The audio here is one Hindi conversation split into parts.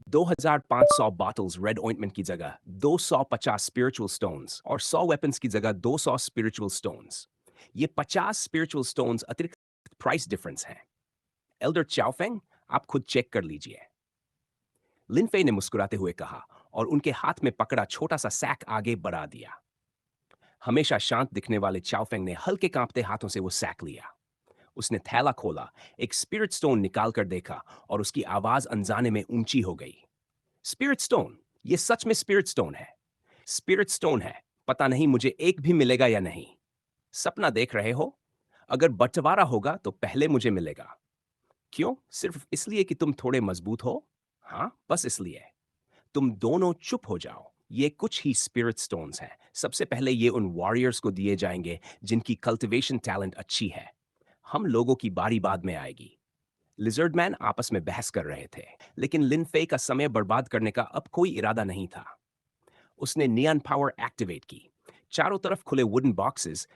2500 बॉटल्स रेड ऑइंटमेंट की जगह 250 स्पिरिचुअल स्टोन्स और 100 वेपन्स की जगह 200 स्पिरिचुअल स्टोन्स। ये 50 स्पिरिचुअल स्टोन्स अतिरिक्त प्राइस डिफरेंस हैं। एल्डर चाओफेंग, आप खुद चेक कर लीजिए। लिनफे ने मुस्कुराते हुए कहा और उनके हाथ में पकड़ा छोटा सा सैक आगे बढ़ा दिया। हमेशा शांत दिखने वाले चाओफेंग ने हल्के कांपते हाथों से वो सैक लिया। उसने थैला खोला, एक स्पिरिट स्टोन निकाल कर देखा और उसकी आवाज अनजाने में ऊंची हो गई। स्पिरिट स्टोन, ये सच में स्पिरिट स्टोन है। स्पिरिट स्टोन है। पता नहीं मुझे एक भी मिलेगा या नहीं। सपना देख रहे हो? अगर बंटवारा होगा तो पहले मुझे मिलेगा। क्यों? सिर्फ इसलिए कि तुम थोड़े मजबूत हो? हाँ, बस इसलिए। तुम दोनों चुप हो जाओ। ये कुछ ही स्पिरिट स्टोन्स हैं। सबसे पहले ये उन वॉरियर्स को दिए जाएंगे जिनकी कल्टीवेशन टैलेंट अच्छी है। हम लोगों की बारी बाद में आएगी। लिजर्ड मैन आपस में बहस कर रहे थे, लेकिन लिनफे का समय बर्बाद करने का अब कोई इरादा नहीं था। उसने नियन पावर एक्टिवेट की। चारों तरफ खुले वुडन बॉक्सेस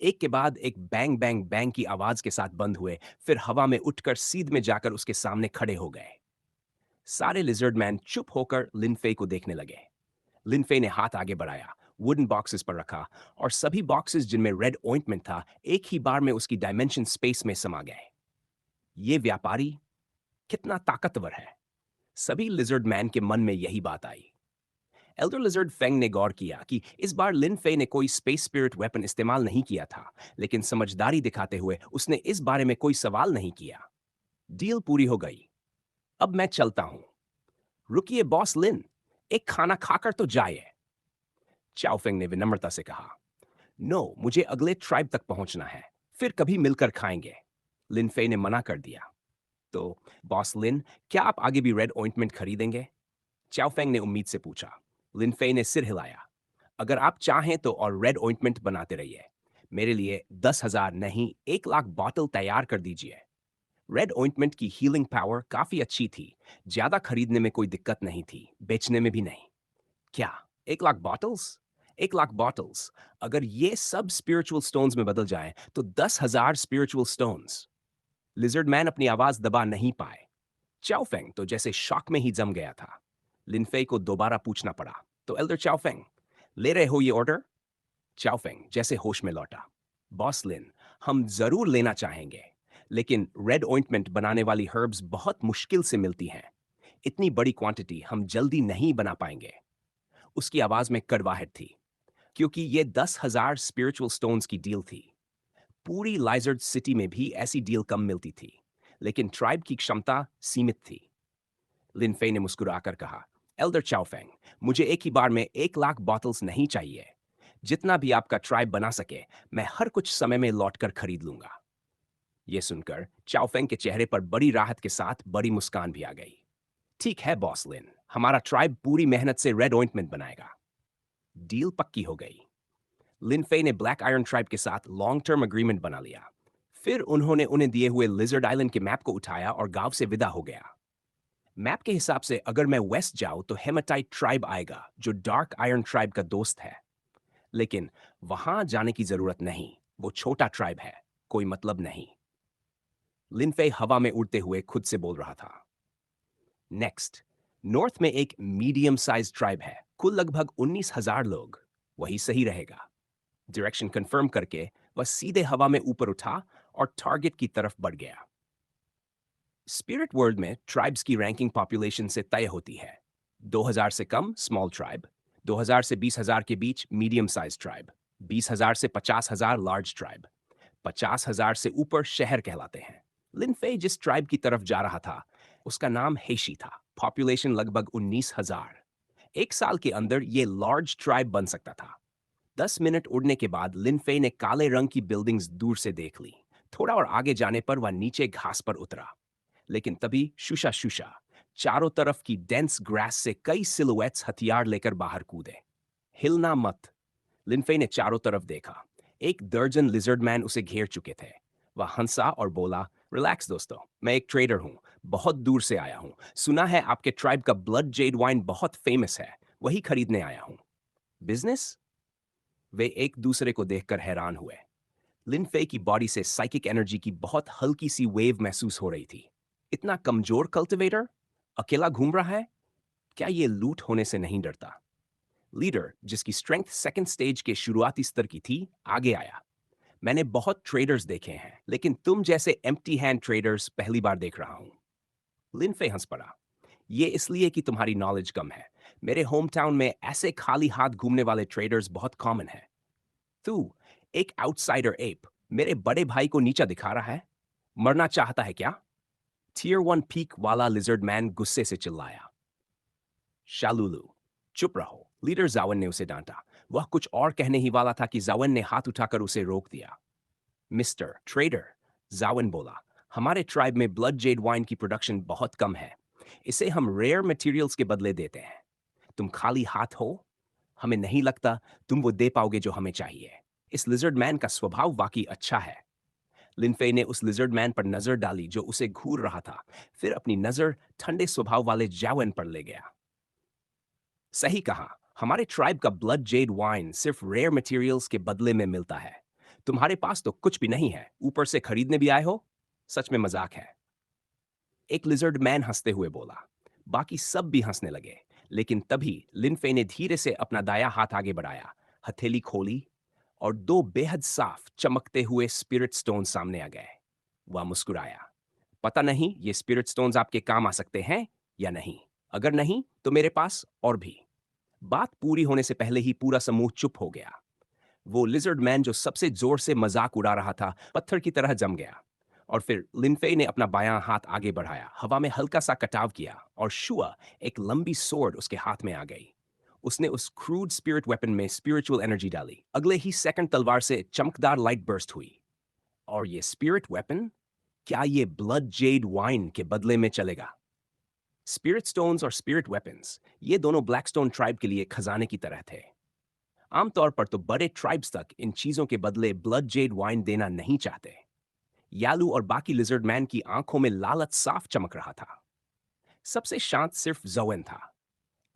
एक के बाद एक बैंग बैंग बैंग की आवाज के साथ बंद हुए, फिर हवा में उठकर सीध में जाकर उसके सामने खड़े हो गए। सारे लिजर्ड मैन चुप होकर लिनफे को देखने लगे। लिनफे ने हाथ आगे बढ़ाया, वुडन बॉक्सेस पर रखा और सभी बॉक्सेस जिनमें रेड ऑइंटमेंट था एक ही बार में उसकी डायमेंशन स्पेस में समा गए। ये व्यापारी कितना ताकतवर है। सभी लिजर्ड मैन के मन में यही बात आई। एल्डर लिजर्ड फेंग ने गौर किया कि इस बार लिन फे ने कोई स्पेस स्पिरिट वेपन इस्तेमाल नहीं किया था, लेकिन समझदारी दिखाते हुए उसने इस बारे में कोई सवाल नहीं किया। डील पूरी हो गई। अब मैं चलता हूं। रुकिए बॉस लिन, एक खाना खाकर तो जाइए। चाओफेंग ने विनम्रता से कहा। नो, मुझे अगले ट्राइब तक पहुंचना है, फिर कभी मिलकर खाएंगे। लिन फे ने मना कर दिया। तो बॉस लिन, क्या आप आगे भी रेड ऑइंटमेंट खरीदेंगे? चाओफेंग ने उम्मीद से पूछा। लिनफे ने सिर हिलाया। अगर आप चाहें तो और रेड ऑइंटमेंट बनाते रहिए। मेरे लिए 10,000 नहीं 1 लाख बॉटल तैयार कर दीजिए। रेड ऑइंटमेंट की हीलिंग पावर काफी अच्छी थी। ज्यादा खरीदने में कोई दिक्कत नहीं थी, बेचने में भी नहीं। क्या 1 लाख बॉटल्स? 1 लाख बॉटल्स, अगर ये सब स्पिरिचुअल स्टोन्स में बदल जाए तो 10,000 स्पिरिचुअल स्टोन्स। लिजर्ड मैन अपनी आवाज दबा नहीं पाए। चाओफेंग तो जैसे शॉक में ही जम गया था। लिनफे को दोबारा पूछना पड़ा। तो एल्डर चाओफेंग, ले रहे हो ये ऑर्डर? चाओफेंग जैसे होश में लौटा। बॉस लिन, हम जरूर लेना चाहेंगे, लेकिन रेड ऑइंटमेंट बनाने वाली हर्ब्स बहुत मुश्किल से मिलती हैं। इतनी बड़ी क्वांटिटी हम जल्दी नहीं बना पाएंगे। उसकी आवाज में कड़वाहट थी, क्योंकि ये 10,000 स्पिरिचुअल स्टोन्स की डील थी। पूरी लाइजर्ड सिटी में भी ऐसी डील कम मिलती थी, लेकिन ट्राइब की क्षमता सीमित थी। लिनफे ने मुस्कुराकर कहा, एल्डर चाओफेंग, मुझे एक ही बार में 1 लाख बॉटल्स नहीं चाहिए। जितना भी आपका ट्राइब बना सके, मैं हर कुछ समय में लौटकर खरीद लूंगा। यह सुनकर चाओफेंग के चेहरे पर बड़ी राहत के साथ बड़ी मुस्कान भी आ गई। ठीक है बॉस लिन, हमारा ट्राइब पूरी मेहनत से रेड ऑइंटमेंट बनाएगा। डील पक्की हो गई। लिनफे ने ब्लैक आयरन ट्राइब के साथ लॉन्ग टर्म अग्रीमेंट बना लिया। फिर उन्होंने उन्हें दिए हुए लिजर्ड आइलैंड के मैप को उठाया और गांव से विदा हो गया। मैप के हिसाब से अगर मैं वेस्ट जाऊं तो हेमाटाइट ट्राइब आएगा, जो डार्क आयरन ट्राइब का दोस्त है। लेकिन वहां जाने की जरूरत नहीं, वो छोटा ट्राइब है, कोई मतलब नहीं। लिनफे हवा में उड़ते हुए खुद से बोल रहा था। नेक्स्ट, नॉर्थ में एक मीडियम साइज ट्राइब है, कुल लगभग 19,000 लोग। वही सही रहेगा। डायरेक्शन कंफर्म करके वह सीधे हवा में ऊपर उठा और टारगेट की तरफ बढ़ गया। स्पिरिट वर्ल्ड में ट्राइब्स की रैंकिंग पॉपुलेशन से तय होती है। 2,000 से कम स्मॉल ट्राइब, 2,000 से 20,000 के बीच मीडियम साइज ट्राइब, 20,000 से 50,000 लार्ज ट्राइब, 50,000 से ऊपर शहर कहलाते हैं। लिनफे जिस ट्राइब की तरफ जा रहा था उसका नाम हेशी था। पॉपुलेशन लगभग 19,000। 1 साल के अंदर ये लार्ज ट्राइब बन सकता था। 10 मिनट उड़ने के बाद लिनफे ने काले रंग की बिल्डिंग्स दूर से देख ली। थोड़ा और आगे जाने पर वह नीचे घास पर उतरा, लेकिन तभी शुशा शुशा चारों तरफ की डेंस ग्रास से कई सिलुएट्स हथियार लेकर बाहर कूदे। हिलना मत। लिनफे ने चारों तरफ देखा। 1 दर्जन लिजर्ड मैन उसे घेर चुके थे। वह हंसा और बोला, रिलैक्स दोस्तों, मैं एक ट्रेडर हूं, बहुत दूर से आया हूं। सुना है आपके ट्राइब का ब्लड जेड वाइन बहुत फेमस है, वही खरीदने आया हूं। बिजनेस? वे एक दूसरे को देखकर हैरान हुए। लिनफे की बॉडी से साइकिक एनर्जी की बहुत हल्की सी वेव महसूस हो रही थी। इतना कमजोर कल्टिवेटर अकेला घूम रहा है? क्या ये लूट होने से नहीं डरता? लीडर, जिसकी स्ट्रेंथ सेकंड स्टेज के शुरुआती स्तर की थी, आगे आया। मैंने बहुत ट्रेडर्स देखे हैं, लेकिन तुम जैसे एम्प्टी हैंड ट्रेडर्स पहली बार देख रहा हूं। लिनफे हंस पड़ा। ये इसलिए कि तुम्हारी नॉलेज कम है। मेरे होम टाउन में ऐसे खाली हाथ घूमने वाले ट्रेडर्स बहुत कॉमन है। तू, एक आउटसाइडर एप, मेरे बड़े भाई को नीचा दिखा रहा है? मरना चाहता है क्या? टीयर 1 पीक वाला लिजर्ड मैन गुस्से से चिल्लाया। शालुलू, चुप रहो। लीडर जावन ने उसे डांटा। वह कुछ और कहने ही वाला था कि जावन ने हाथ उठाकर उसे रोक दिया। मिस्टर ट्रेडर, जावन बोला, हमारे ट्राइब में ब्लड जेड वाइन की प्रोडक्शन बहुत कम है। इसे हम रेयर मटेरियल्स के बदले देते हैं। तुम खाली हाथ हो? हमें नहीं लगता तुम वो दे पाओगे जो हमें चाहिए। इस लिजर्ड मैन का स्वभाव वाकई अच्छा है। लिनफे ने उस लिजर्ड मैन पर नजर डाली जो उसे घूर रहा था, फिर अपनी नजर ठंडे स्वभाव वाले जैवन पर ले गया। सही कहा। हमारे ट्राइब का ब्लड जेड वाइन सिर्फ रेयर मटेरियल्स के बदले में मिलता है। तुम्हारे पास तो कुछ भी नहीं है, ऊपर से खरीदने भी आए हो? सच में मजाक है। एक लिजर्ड मैन हंसते हुए बोला। बाकी सब भी हंसने लगे, लेकिन तभी लिनफे ने धीरे से अपना दाया हाथ आगे बढ़ाया, हथेली खोली और दो बेहद साफ चमकते हुए स्पिरिट स्टोन सामने आ गए। वह मुस्कुराया। पता नहीं ये स्पिरिट स्टोन्स आपके काम आ सकते हैं या नहीं। अगर नहीं तो मेरे पास और भी। बात पूरी होने से पहले ही पूरा समूह चुप हो गया। वो लिजर्ड मैन जो सबसे जोर से मजाक उड़ा रहा था, पत्थर की तरह जम गया। और फिर लिनफे ने अपना बायां हाथ आगे बढ़ाया, हवा में हल्का सा कटाव किया और शुआ, एक लंबी सोर्ड उसके हाथ में आ गई। उसने उस क्रूड स्पिरिट वेपन में स्पिरिचुअल एनर्जी डाली। अगले ही सेकंड तलवार से चमकदार लाइट बर्स्ट हुई। और ये स्पिरिट वेपन, क्या ये ब्लड जेड वाइन के बदले में चलेगा? स्पिरिट स्टोन्स और स्पिरिट वेपन्स, ये दोनों ब्लैकस्टोन ट्राइब के लिए खजाने की तरह थे। आमतौर पर तो बड़े ट्राइब्स तक इन चीजों के बदले ब्लड जेड वाइन देना नहीं चाहते। यालू और बाकी लिजर्ड मैन की आंखों में लालच साफ चमक रहा था। सबसे शांत सिर्फ जोवन था।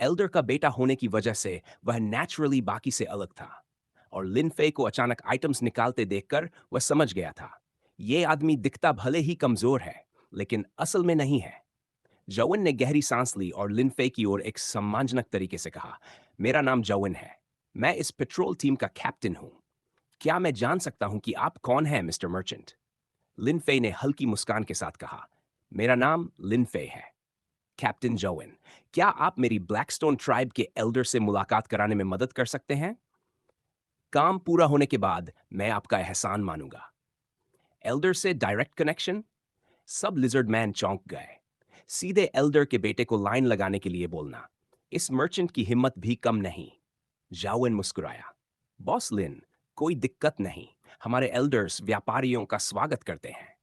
एल्डर का बेटा होने की वजह से वह नेचुरली बाकी से अलग था। और लिनफे को अचानक आइटम्स निकालते देखकर वह समझ गया था, ये आदमी दिखता भले ही कमजोर है, लेकिन असल में नहीं है। जोवन ने गहरी सांस ली और लिनफे की ओर एक सम्मानजनक तरीके से कहा, मेरा नाम जोवन है। मैं इस पेट्रोल टीम का कैप्टन हूं। क्या मैं जान सकता हूं कि आप कौन हैं, मिस्टर मर्चेंट? लिनफे ने हल्की मुस्कान के साथ कहा, मेरा नाम लिनफे है। कैप्टन जोवन, क्या आप मेरी ब्लैकस्टोन ट्राइब के एल्डर से मुलाकात कराने में मदद कर सकते हैं? काम पूरा होने के बाद मैं आपका एहसान मानूंगा। एल्डर से डायरेक्ट कनेक्शन? सब लिजर्ड मैन चौंक गए। सीधे एल्डर के बेटे को लाइन लगाने के लिए बोलना, इस मर्चेंट की हिम्मत भी कम नहीं। जाओन मुस्कुराया। बॉस लिन, कोई दिक्कत नहीं। हमारे एल्डर्स व्यापारियों का स्वागत करते हैं।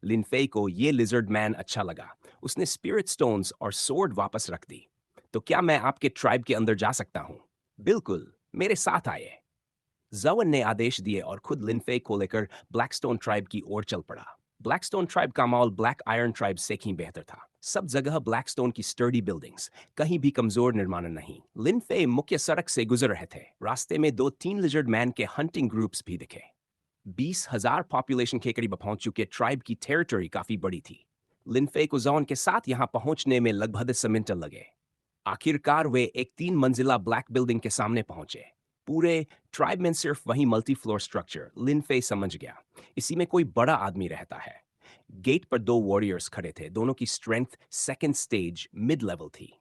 लिनफे को ये लिजर्ड मैन अच्छा लगा। उसने स्पिरिट स्टोन्स और सोर्ड वापस रख दी। तो क्या मैं आपके ट्राइब के अंदर जा सकता हूं? बिल्कुल, मेरे साथ आइए। जवन ने आदेश दिए और खुद लिनफे को लेकर ब्लैकस्टोन ट्राइब की ओर चल पड़ा। ब्लैकस्टोन ट्राइब का माहौल ब्लैक आयरन ट्राइब से ही बेहतर था। सब जगह ब्लैकस्टोन की स्टर्डी बिल्डिंग्स, कहीं भी कमजोर निर्माण नहीं। लिनफे मुख्य सड़क से गुजर रहे थे। रास्ते में दो तीन लिजर्ड मैन के हंटिंग ग्रुप्स भी दिखे। 20,000 पॉपुलेशन के करीब पहुंच चुके ट्राइब की टेरिटरी काफी बड़ी थी। लिनफे को जॉन के साथ यहां पहुंचने में लगभग 10 मिनट लगे। आखिरकार वे एक 3 मंजिला ब्लैक बिल्डिंग के सामने पहुंचे। पूरे ट्राइब में सिर्फ वही मल्टी फ्लोर स्ट्रक्चर। लिनफे समझ गया, इसी में कोई बड़ा आदमी रहता है। गेट पर दो वॉरियर्स खड़े थे, दोनों की strength second stage mid level थी।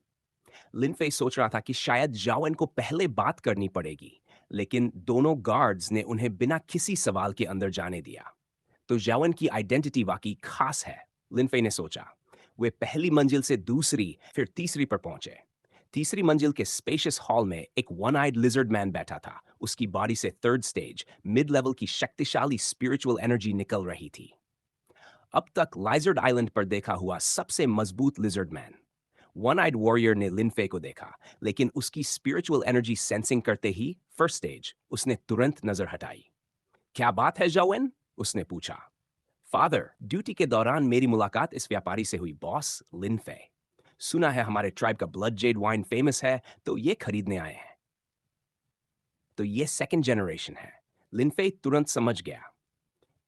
लिनफे सोच रहा था कि शायद जावन को पहले बात करनी पड़ेगी, लेकिन दोनों गार्ड्स ने उन्हें बिना किसी सवाल के अंदर जाने दिया। तो जावन की आइडेंटिटी वाकई खास है, लिनफे ने सोचा। वे पहली मंजिल से दूसरी फिर तीसरी पर पहुंचे। तीसरी मंजिल के स्पेशियस हॉल में एक वन आइड लिजर्ड मैन बैठा था। उसकी बॉडी से थर्ड स्टेज मिड लेवल की शक्तिशाली स्पिरिचुअल एनर्जी निकल रही थी। अब तक लाइजर्ड आइलैंड पर देखा हुआ सबसे मजबूत lizard man. One eyed warrior ने लिनफे को देखा, लेकिन उसकी स्पिरिचुअल एनर्जी सेंसिंग करते ही फर्स्ट स्टेज उसने तुरंत नजर हटाई। क्या बात है जोवन? उसने पूछा। फादर, ड्यूटी के दौरान मेरी मुलाकात इस व्यापारी से हुई, बॉस लिनफे। सुना है हमारे ट्राइब का ब्लड जेड वाइन फेमस है, तो ये खरीदने आए हैं। तो ये सेकंड जनरेशन है। लिनफे तुरंत समझ गया।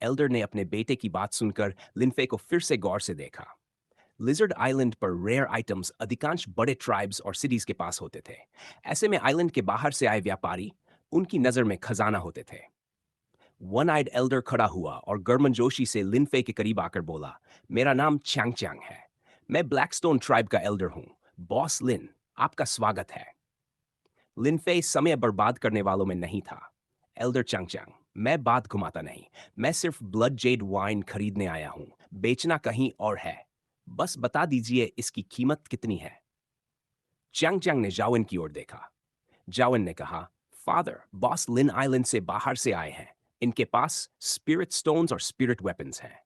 एल्डर ने अपने बेटे की बात सुनकर लिनफे को फिर से गौर से देखा। लिजर्ड आइलैंड पर रेयर आइटम्स अधिकांश बड़े ट्राइब्स और सिटीज के पास होते थे। ऐसे में आइलैंड के बाहर से आए व्यापारी उनकी नजर में खजाना होते थे। वन आइड एल्डर खड़ा हुआ और गर्मनजोशी से लिनफे के करीब आकर बोला, मेरा नाम चैंग चैंग है। मैं ब्लैकस्टोन ट्राइब का एल्डर हूं। बॉस लिन, आपका स्वागत है। लिनफे समय बर्बाद करने वालों में नहीं था। एल्डर चैंग चैंग, मैं बात घुमाता नहीं। मैं सिर्फ ब्लड जेड वाइन खरीदने आया हूं। बेचना कहीं और है। बस बता दीजिए इसकी कीमत कितनी है। चैंग चैंग ने जाविन की ओर देखा। जाविन ने कहा, फादर, बॉस लिन आइलैंड से बाहर से आए हैं। इनके पास स्पिरिट स्टोन्स और स्पिरिट वेपन्स हैं।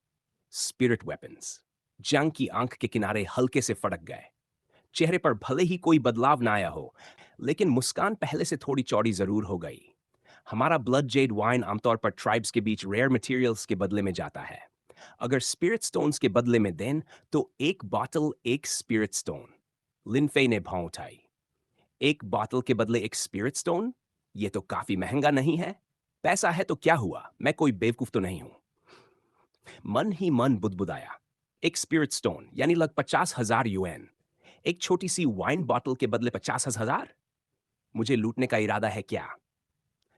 Spirit weapons. जंग की आंख के किनारे हल्के से फड़क गए। चेहरे पर भले ही कोई बदलाव ना आया हो, लेकिन मुस्कान पहले से थोड़ी चौड़ी जरूर हो गई। हमारा ब्लड जेड वाइन आमतौर पर ट्राइब्स के बीच रेयर मटेरियल्स के बदले में जाता है। अगर स्पिरिट स्टोन्स के बदले में दें तो एक बॉटल एक स्पिरिट स्टोन। लिनफे ने भाव उठाई। एक बॉटल के बदले एक स्पिरिट स्टोन? ये तो काफी महंगा नहीं है? पैसा है तो क्या हुआ, मैं कोई बेवकूफ तो नहीं हूं। मन ही मन बुदबुदाया। एक स्पिरिट स्टोन यानी लगभग 50,000 यूएन। एक छोटी सी वाइन बॉटल के बदले 50,000? मुझे लूटने का इरादा है क्या?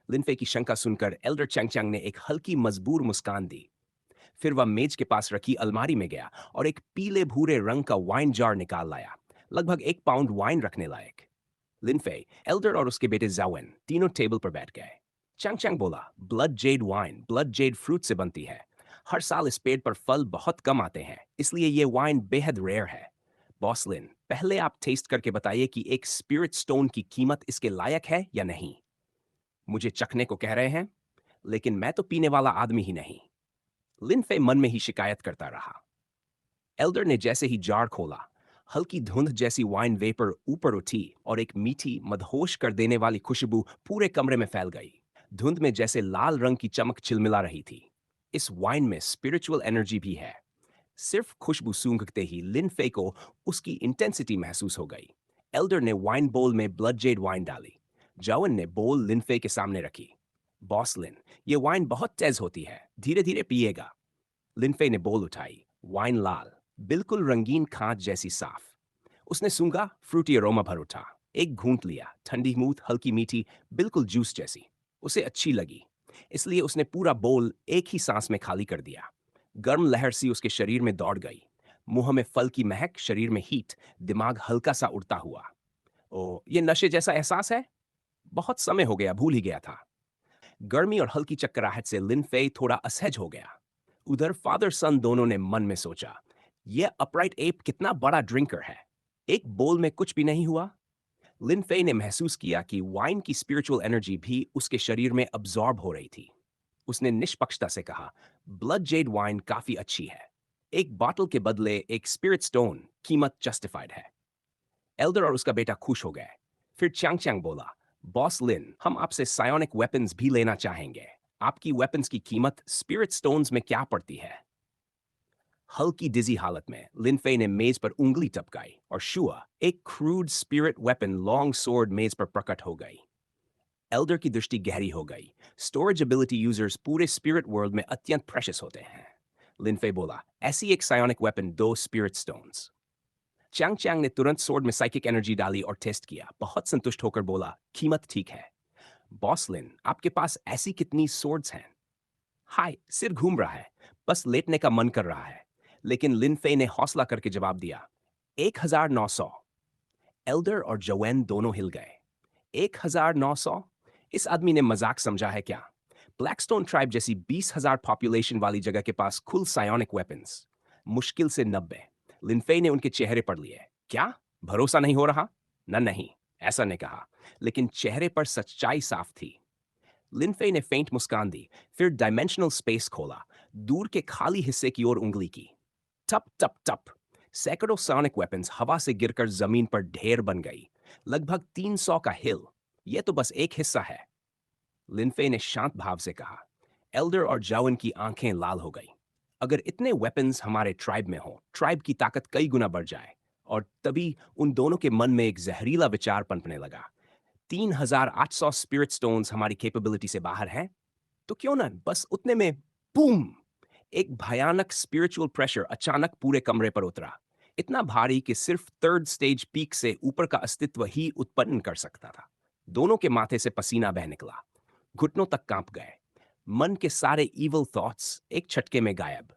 लिनफे की शंका सुनकर एल्डर चैंगचैंग ने एक हल्की मजबूर मुस्कान दी। फिर वह मेज के पास रखी अलमारी में गया और एक पीले भूरे रंग का वाइन जार निकाल लाया, लगभग 1 पाउंड वाइन रखने लायक। लिनफे, एल्डर और उसके बेटे जावेन तीनों टेबल पर बैठ गए। चैंग चैंग बोला, blood jade wine blood Z fruit से बनती है। हर साल इस पेड़ पर फल बहुत कम आते हैं, इसलिए ये वाइन बेहद रेयर है। बॉस लिन, पहले आप टेस्ट करके बताइए कि एक स्पिरिट स्टोन की कीमत इसके लायक है या नहीं। मुझे चखने को कह रहे हैं, लेकिन मैं तो पीने वाला आदमी ही नहीं। लिनफे मन में ही शिकायत करता रहा। एल्डर ने जैसे ही जार खोला, हल्की धुंध जैसी वाइन वेपर ऊपर उठी और एक मीठी मदहोश कर देने वाली खुशबू पूरे कमरे में फैल गई। धुंध में जैसे लाल रंग की चमक चिलमिला रही थी। इस वाइन में स्पिरिचुअल एनर्जी भी है। सिर्फ खुशबू सूंघते ही लिनफे को उसकी इंटेंसिटी महसूस हो गई। एल्डर ने वाइन बोल में ब्लड जेड वाइन डाली। जॉवन ने बोल लिनफे के सामने रखी। बॉस लिन, ये वाइन बहुत तेज होती है, धीरे धीरे पिएगा। लिनफे ने बोल उठाई। वाइन लाल, बिल्कुल रंगीन खांच जैसी साफ। उसने सूंघा, फ्रूटी अरोमा भर उठा। एक घूंट लिया, ठंडी मूत, हल्की मीठी, बिल्कुल जूस जैसी। उसे अच्छी लगी, इसलिए उसने पूरा बोल एक ही सांस में खाली कर दिया। गर्म लहर सी उसके शरीर में दौड़ गई। मुंह में फल की महक, शरीर में हीट, दिमाग हल्का सा उड़ता हुआ। ओ, ये नशे जैसा एहसास है? बहुत समय हो गया, भूल ही गया था। गर्मी और हल्की चक्कराहट से लिनफे थोड़ा असहज हो गया। उधर फादर सन दोनों ने मन में सोचा, यह अपराइट एप कितना बड़ा ड्रिंकर है। एक बोल में कुछ भी नहीं हुआ। लिनफे ने महसूस किया कि वाइन की स्पिरिचुअल एनर्जी भी उसके शरीर में अब्सॉर्ब हो रही थी। उसने निष्पक्षता से कहा, ब्लड जेड वाइन काफी अच्छी है। एक बॉटल के बदले एक स्पिरिट स्टोन, कीमत जस्टिफाइड है। एल्डर और उसका बेटा खुश हो गए। फिर चांग चांग बोला, बॉस लिन, हम आपसे सायोनिक वेपन्स भी लेना चाहेंगे। आपकी वेपन्स की कीमत स्पिरिट स्टोन्स में क्या पड़ती है? हल्की डिजी हालत में लिनफे ने मेज पर उंगली टपकाई और शुआ, एक crude spirit weapon long sword मेज पर प्रकट हो गई। एल्डर की दृष्टि गहरी हो गई। स्टोरेज एबिलिटी यूजर्स पूरे स्पिरिट वर्ल्ड में अत्यंत प्रेशियस होते हैं। लिनफे बोला, ऐसी एक सायोनिक वेपन, 2 स्पिरिट स्टोन्स। चांग चांग ने तुरंत सोर्ड में साइकिक एनर्जी डाली और टेस्ट किया। बहुत संतुष्ट होकर बोला, कीमत ठीक है। बॉस लिन, आपके पास ऐसी कितनी सोर्ड्स हैं? हाय, सिर घूम रहा है, बस लेटने का मन कर रहा है। लेकिन लिनफे ने हौसला करके जवाब दिया, 1,900। एल्डर और जोवेन दोनों हिल गए। 1,900? इस आदमी ने मजाक समझा है क्या? ब्लैकस्टोन ट्राइब जैसी 20,000 पॉपुलेशन वाली जगह के पास कुल सायोनिक वेपन्स मुश्किल से 90। लिनफे ने उनके चेहरे पर लिए। क्या भरोसा नहीं हो रहा? न नहीं, ऐसा ने कहा, लेकिन चेहरे पर सच्चाई साफ थी। लिनफे ने फेंट मुस्कान दी, फिर डायमेंशनल स्पेस खोला, दूर के खाली हिस्से की ओर उंगली की। टप टप टप, सैकड़ों सोनिक वेपन्स हवा से गिरकर जमीन पर ढेर बन गई। लगभग 300 का हिल। यह तो बस एक हिस्सा है। लिनफे ने शांत भाव से कहा। एल्डर और जावन की आंखें लाल हो गई। अगर इतने वेपन्स हमारे ट्राइब में हो, ट्राइब की ताकत कई गुना बढ़ जाए। और तभी उन दोनों के मन में एक जहरीला विचार पनपने लगा। 3,800 स्पिरिट स्टोन्स हमारी कैपेबिलिटी से बाहर हैं, तो क्यों ना बस उतने में बूम, एक भयानक स्पिरिचुअल प्रेशर अचानक पूरे कमरे पर उतरा। इतना भारी कि सिर्फ थर्ड स्टेज पीक से ऊपर का अस्तित्व ही उत्पन्न कर सकता था। दोनों के माथे से पसीना बह निकला, घुटनों तक कांप गए। मन के सारे इवल थॉट्स एक झटके में गायब,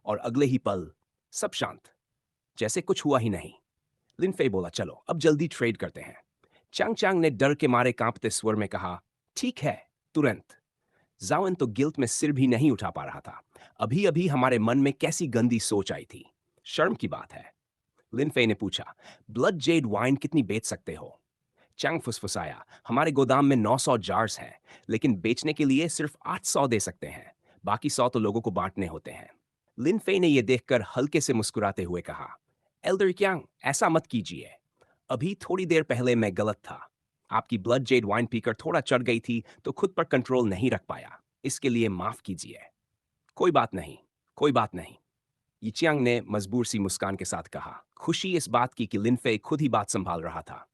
और अगले ही पल सब शांत, जैसे कुछ हुआ ही नहीं। लिन फेई बोला, चलो अब जल्दी ट्रेड करते हैं। चांग चांग ने डर के मारे कांपते स्वर में कहा, ठीक है, तुरंत। जावन तो गिल्ट में सिर भी नहीं उठा पा रहा था। अभी अभी हमारे मन में कैसी गंदी सोच आई थी। शर्म की बात है। लिन फेई ने पूछा, ब्लड जेड वाइन कितनी बेच सकते हो? चांग फुसफुसाया, हमारे गोदाम में 900 जार्स हैं, लेकिन बेचने के लिए सिर्फ 800 दे सकते हैं। बाकी 100 तो लोगों को बांटने होते हैं। लिन फेई ने यह देखकर हल्के से मुस्कुराते हुए कहा, एल्डर क्यांग, ऐसा मत कीजिए। अभी थोड़ी देर पहले मैं गलत था। आपकी ब्लड जेड वाइन पीकर थोड़ा चढ़ गई थी तो खुद पर कंट्रोल नहीं रख पाया। इसके लिए माफ कीजिए। कोई बात नहीं, कोई बात नहीं। यिचियांग ने मजबूर सी मुस्कान के साथ कहा, खुशी इस बात की कि लिनफे खुद ही बात संभाल रहा था।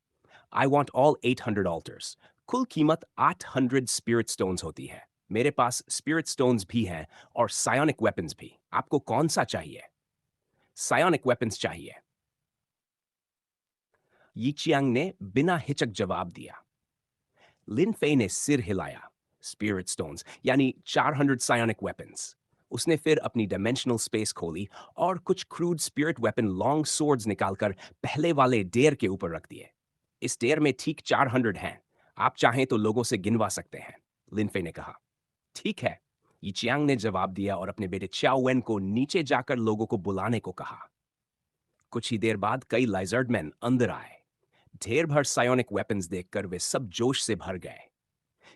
I want all 800 alters. कुल कीमत 800 स्पिरिट स्टोन्स होती है। मेरे पास स्पिरिट स्टोन्स भी हैं और सायोनिक वेपन्स भी। आपको कौन सा चाहिए? सायोनिक वेपन्स चाहिए। यिचियांग ने बिना हिचक जवाब दिया। लिन फे ने सिर हिलाया। स्पिरिट स्टोन्स यानी 400 सायोनिक वेपन्स। उसने फिर अपनी डायमेंशनल स्पेस खोली और कुछ crude spirit weapon long swords निकालकर पहले वाले डेयर के ऊपर रख दिए। इस डेयर में ठीक 400 हैं। आप चाहें तो लोगों से गिनवा सकते हैं, लिन फे ने कहा। ठीक है, यिचियांग ने जवाब दिया और अपने बेटे चाओ वेन को नीचे जाकर लोगों को बुलाने को कहा। कुछ ही देर बाद कई लाइजर्ड मैन अंदर आए। ढेर भर सायोनिक वेपन्स देखकर वे सब जोश से भर गए।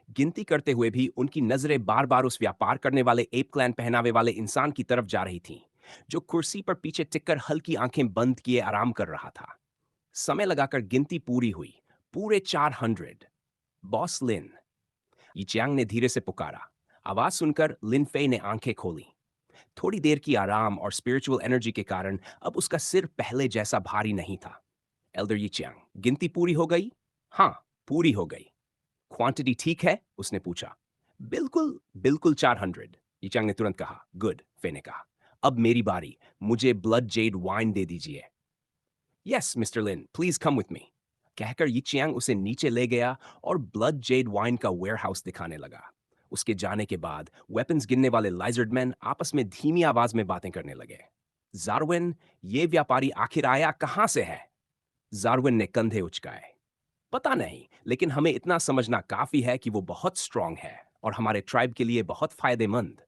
गिनती करते हुए भी उनकी नजरें बार बार उस व्यापार करने वाले एप क्लैन पहनावे वाले इंसान की तरफ जा रही थीं, जो कुर्सी पर पीछे टिककर हल्की आंखें बंद किए आराम कर रहा था। समय लगाकर गिनती पूरी हुई, पूरे 400। बॉस लिन, यिचियांग ने धीरे से पुकारा। आवाज सुनकर लिन फे ने आंखें खोली। थोड़ी देर की आराम और स्पिरिचुअल एनर्जी के कारण अब उसका सिर पहले जैसा भारी नहीं था। एल्डर यिचियांग, गिनती पूरी हो गई? हाँ, पूरी हो गई। क्वांटिटी ठीक है? उसने पूछा। बिल्कुल, बिल्कुल 400। यिचियांग ने तुरंत कहा। गुड, फे ने कहा। अब मेरी बारी। मुझे ब्लड जेड वाइन दे दीजिए। Yes mister Lin, please come with me, कहकर यिचियांग उसे नीचे ले गया और ब्लड जेड वाइन का वेयरहाउस दिखाने लगा। उसके जाने के बाद वेपन्स गिनने वाले लाइजर्डमैन आपस में धीमी आवाज में बातें करने लगे। जारविन, ये व्यापारी आखिर आया कहां से है? जारविन ने कंधे उचकाए। पता नहीं, लेकिन हमें इतना समझना काफी है कि वो बहुत स्ट्रांग है और हमारे ट्राइब के लिए बहुत फायदेमंद।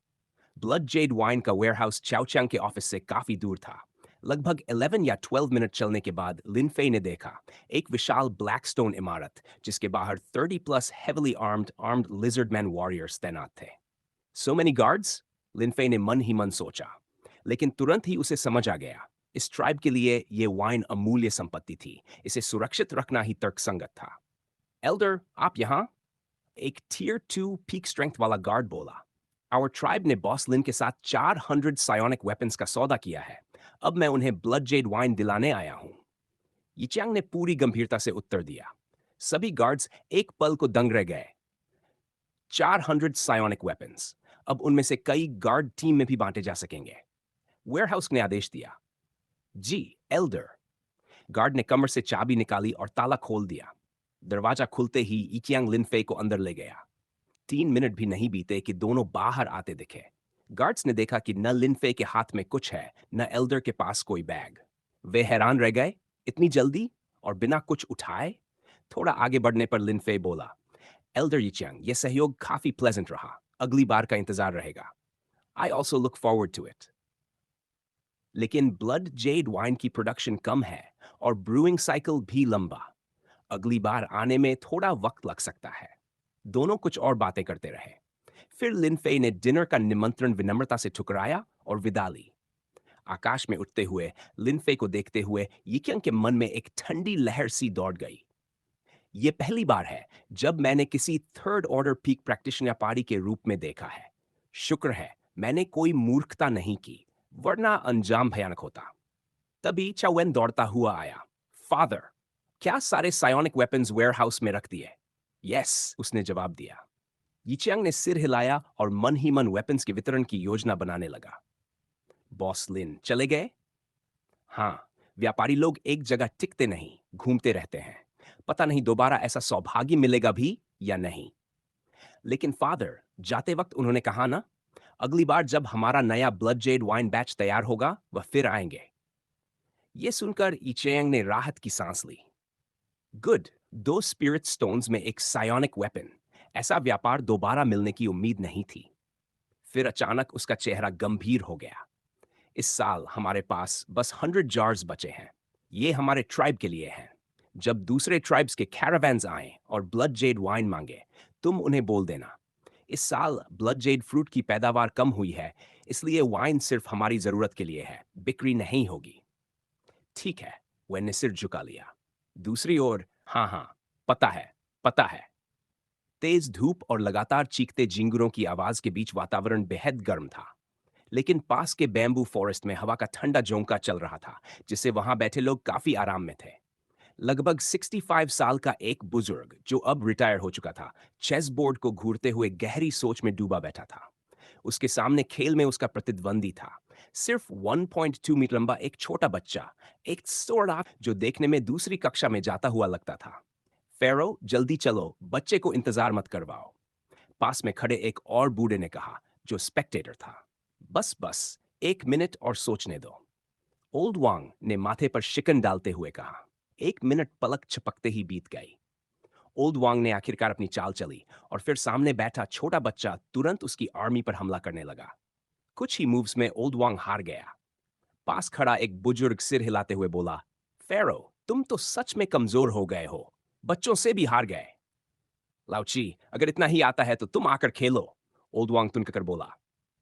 ब्लड जेड वाइन का वेयरहाउस चाओचांग के ऑफिस से काफी दूर था। लगभग 11 या 12 मिनट चलने के बाद लिनफे ने देखा एक विशाल ब्लैकस्टोन इमारत जिसके बाहर 30 प्लस हेविली आर्म्ड लिजर्डमैन वॉरियर्स तैनात थे। So many guards? लिनफे ने मन ही मन सोचा, लेकिन तुरंत ही उसे समझ आ गया। इस ट्राइब के लिए ये वाइन अमूल्य संपत्ति थी। इसे सुरक्षित रखना ही तर्कसंगत था। एल्डर, आप यहाँ? एक टीयर 2 पीक स्ट्रेंथ वाला गार्ड बोला। आवर ट्राइब ने बॉस लिन के साथ 400 सायोनिक वेपन्स का सौदा किया है। अब मैं उन्हें ब्लड जेड वाइन दिलाने आया हूं। यिचियांग ने पूरी गंभीरता से उत्तर दिया। सभी गार्ड्स एक पल को दंग रह गए। 400 सायोनिक वेपन्स, अब उनमें से कई गार्ड टीम में भी बांटे जा सकेंगे। वेयरहाउस ने आदेश दिया। जी, एल्डर। गार्ड ने कमर से चाबी निकाली और ताला खोल दिया। दरवाजा खुलते ही यिचियांग लिनफे को अंदर ले गया। 3 मिनट भी नहीं बीते कि दोनों बाहर आते दिखे। गार्ड्स ने देखा कि न लिनफे के हाथ में कुछ है, न एल्डर के पास कोई बैग। वे हैरान रह गए, इतनी जल्दी और बिना कुछ उठाए? थोड़ा आगे बढ़ने पर लिनफे बोला, एल्डर यिचियांग, यह सहयोग काफी प्लेजेंट रहा। अगली बार का इंतजार रहेगा। I also look forward to it. लेकिन ब्लड जेड वाइन की प्रोडक्शन कम है और ब्रूइंग साइकिल भी लंबा। अगली बार आने में थोड़ा वक्त लग सकता है। दोनों कुछ और बातें करते रहे। फिर लिनफे ने डिनर का निमंत्रण विनम्रता से ठुकराया और विदा ली। आकाश में उठते हुए लिनफे को देखते हुए यिकियांग के मन में एक ठंडी लहर सी दौड़ गई। ये पहली बार है जब मैंने किसी थर्ड ऑर्डर पीक प्रैक्टिशनर पारी के रूप में देखा है। शुक्र है मैंने कोई मूर्खता नहीं की, वरना अंजाम भयानक होता। तभी चावेन दौड़ता हुआ आया। फादर, क्या सारे सायोनिक वेपन्स वेयरहाउस में रख दिए? यस, उसने जवाब दिया। यिचियांग ने सिर हिलाया और मन ही मन वेपन्स के वितरण की योजना बनाने लगा। बॉस लिन चले गए? हाँ, व्यापारी लोग एक जगह टिकते नहीं, घूमते रहते हैं। पता नहीं दोबारा ऐसा सौभाग्य मिलेगा भी या नहीं। लेकिन फादर, जाते वक्त उन्होंने कहा ना, अगली बार जब हमारा नया ब्लड जेड वाइन बैच तैयार होगा वह फिर आएंगे। ये सुनकर इचेंग ने राहत की सांस ली। गुड, दो स्पिरिट स्टोन्स में एक सायोनिक वेपन, ऐसा व्यापार दोबारा मिलने की उम्मीद नहीं थी। फिर अचानक उसका चेहरा गंभीर हो गया। इस साल हमारे पास बस 100 जार्स बचे हैं। ये हमारे ट्राइब के लिए हैं। जब दूसरे ट्राइब्स के कैरावैन्स आएं और ब्लड जेड वाइन मांगे, तुम उन्हें बोल देना, इस साल ब्लड जेड फ्रूट की पैदावार कम हुई है, इसलिए वाइन सिर्फ हमारी जरूरत के लिए है, बिक्री नहीं होगी। ठीक है, वह ने सिर झुका लिया। दूसरी ओर, हाँ हाँ, पता है, पता है। तेज धूप और लगातार चीखते झिंगुरों की आवाज के बीच वातावरण बेहद गर्म था। लेकिन पास के बैम्बू फॉरेस्ट में हवा का ठंडा झोंका चल रहा था, जिससे वहां बैठे लोग काफी आराम में थे। लगभग 65 साल का एक बुजुर्ग, जो अब रिटायर हो चुका था, चेस बोर्ड को घूरते हुए गहरी सोच में डूबा बैठा था। उसके सामने खेल में उसका प्रतिद्वंदी था, सिर्फ 1.2 मीटर लंबा एक छोटा बच्चा, एक सोड़ा जो देखने में दूसरी कक्षा में जाता हुआ लगता था। फेरो, जल्दी चलो, बच्चे को इंतजार मत करवाओ, पास में खड़े एक और बूढ़े ने कहा, जो स्पेक्टेटर था। बस बस, 1 मिनट और सोचने दो, ओल्ड वांग ने माथे पर शिकन डालते हुए कहा। 1 मिनट पलक झपकते ही बीत गई। ओल्ड वांग ने आखिरकार अपनी चाल चली और फिर सामने बैठा छोटा बच्चा तुरंत उसकी आर्मी पर हमला करने लगा। कुछ ही मूव्स में ओल्ड वांग हार गया। पास खड़ा एक बुजुर्ग सिर हिलाते हुए बोला, फेरो, तुम तो सच में कमजोर हो गए हो, बच्चों से भी हार गए। लाउची, अगर इतना ही आता है तो तुम आकर खेलो, ओल्ड वांग तुनकर बोला।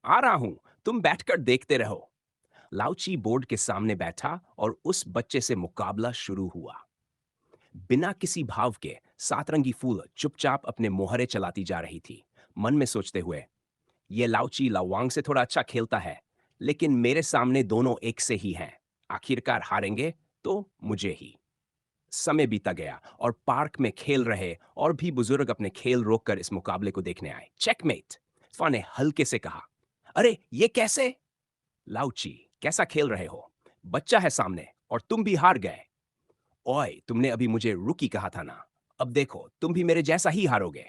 आ रहा हूं, तुम बैठकर देखते रहो। लाउची बोर्ड के सामने बैठा और उस बच्चे से मुकाबला शुरू हुआ। बिना किसी भाव के सातरंगी फूल चुपचाप अपने मोहरे चलाती जा रही थी, मन में सोचते हुए, ये लाउची लावांग से थोड़ा अच्छा खेलता है, लेकिन मेरे सामने दोनों एक से ही हैं। आखिरकार हारेंगे तो मुझे ही। समय बीता गया और पार्क में खेल रहे और भी बुजुर्ग अपने खेल रोककर इस मुकाबले को देखने आए। चेकमेट, फा ने हल्के से कहा। अरे ये कैसे? लाउची, कैसा खेल रहे हो? बच्चा है सामने और तुम भी हार गए। ओए, तुमने अभी मुझे रुकी कहा था ना। अब देखो, तुम भी मेरे जैसा ही हारोगे।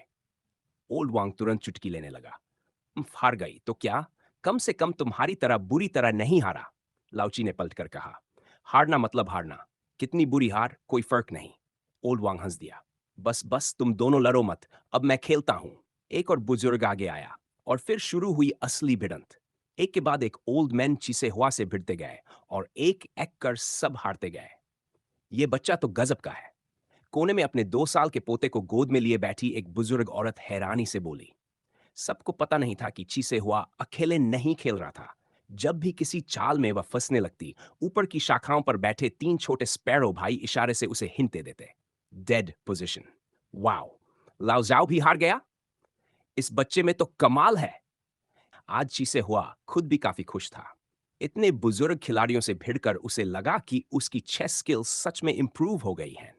ओल्ड वांग तुरंत चुटकी लेने लगा। हार गई तो क्या? कम से कम तुम्हारी तरह बुरी तरह नहीं हारा, लाउची ने पलटकर कहा। हारना मतलब हारना, कितनी बुरी हार कोई फर्क नहीं। ओल्ड वांग हंस दिया। बस बस, तुम दोनों लड़ो मत, अब मैं खेलता हूं। एक और बुजुर्ग आगे आया और फिर शुरू हुई असली भिड़ंत। एक के बाद एक ओल्ड मैन चीसे हुआ से भिड़ते गए और एक एक कर सब हारते गए। ये बच्चा तो गजब का है, कोने में अपने 2 साल के पोते को गोद में लिए बैठी एक बुजुर्ग औरत हैरानी से बोली। सबको पता नहीं था कि चीसे हुआ अकेले नहीं खेल रहा था। जब भी किसी चाल में वह फंसने लगती, ऊपर की शाखाओं पर बैठे 3 छोटे स्पैरो भाई इशारे से उसे हिंट दे देते। Dead position. वाओ, लाओ भी हार गया। इस बच्चे में तो कमाल है। आज चीसे हुआ खुद भी काफी खुश था। इतने बुजुर्ग खिलाड़ियों से भिड़कर उसे लगा कि उसकी चेस स्किल्स सच में इंप्रूव हो गई हैं।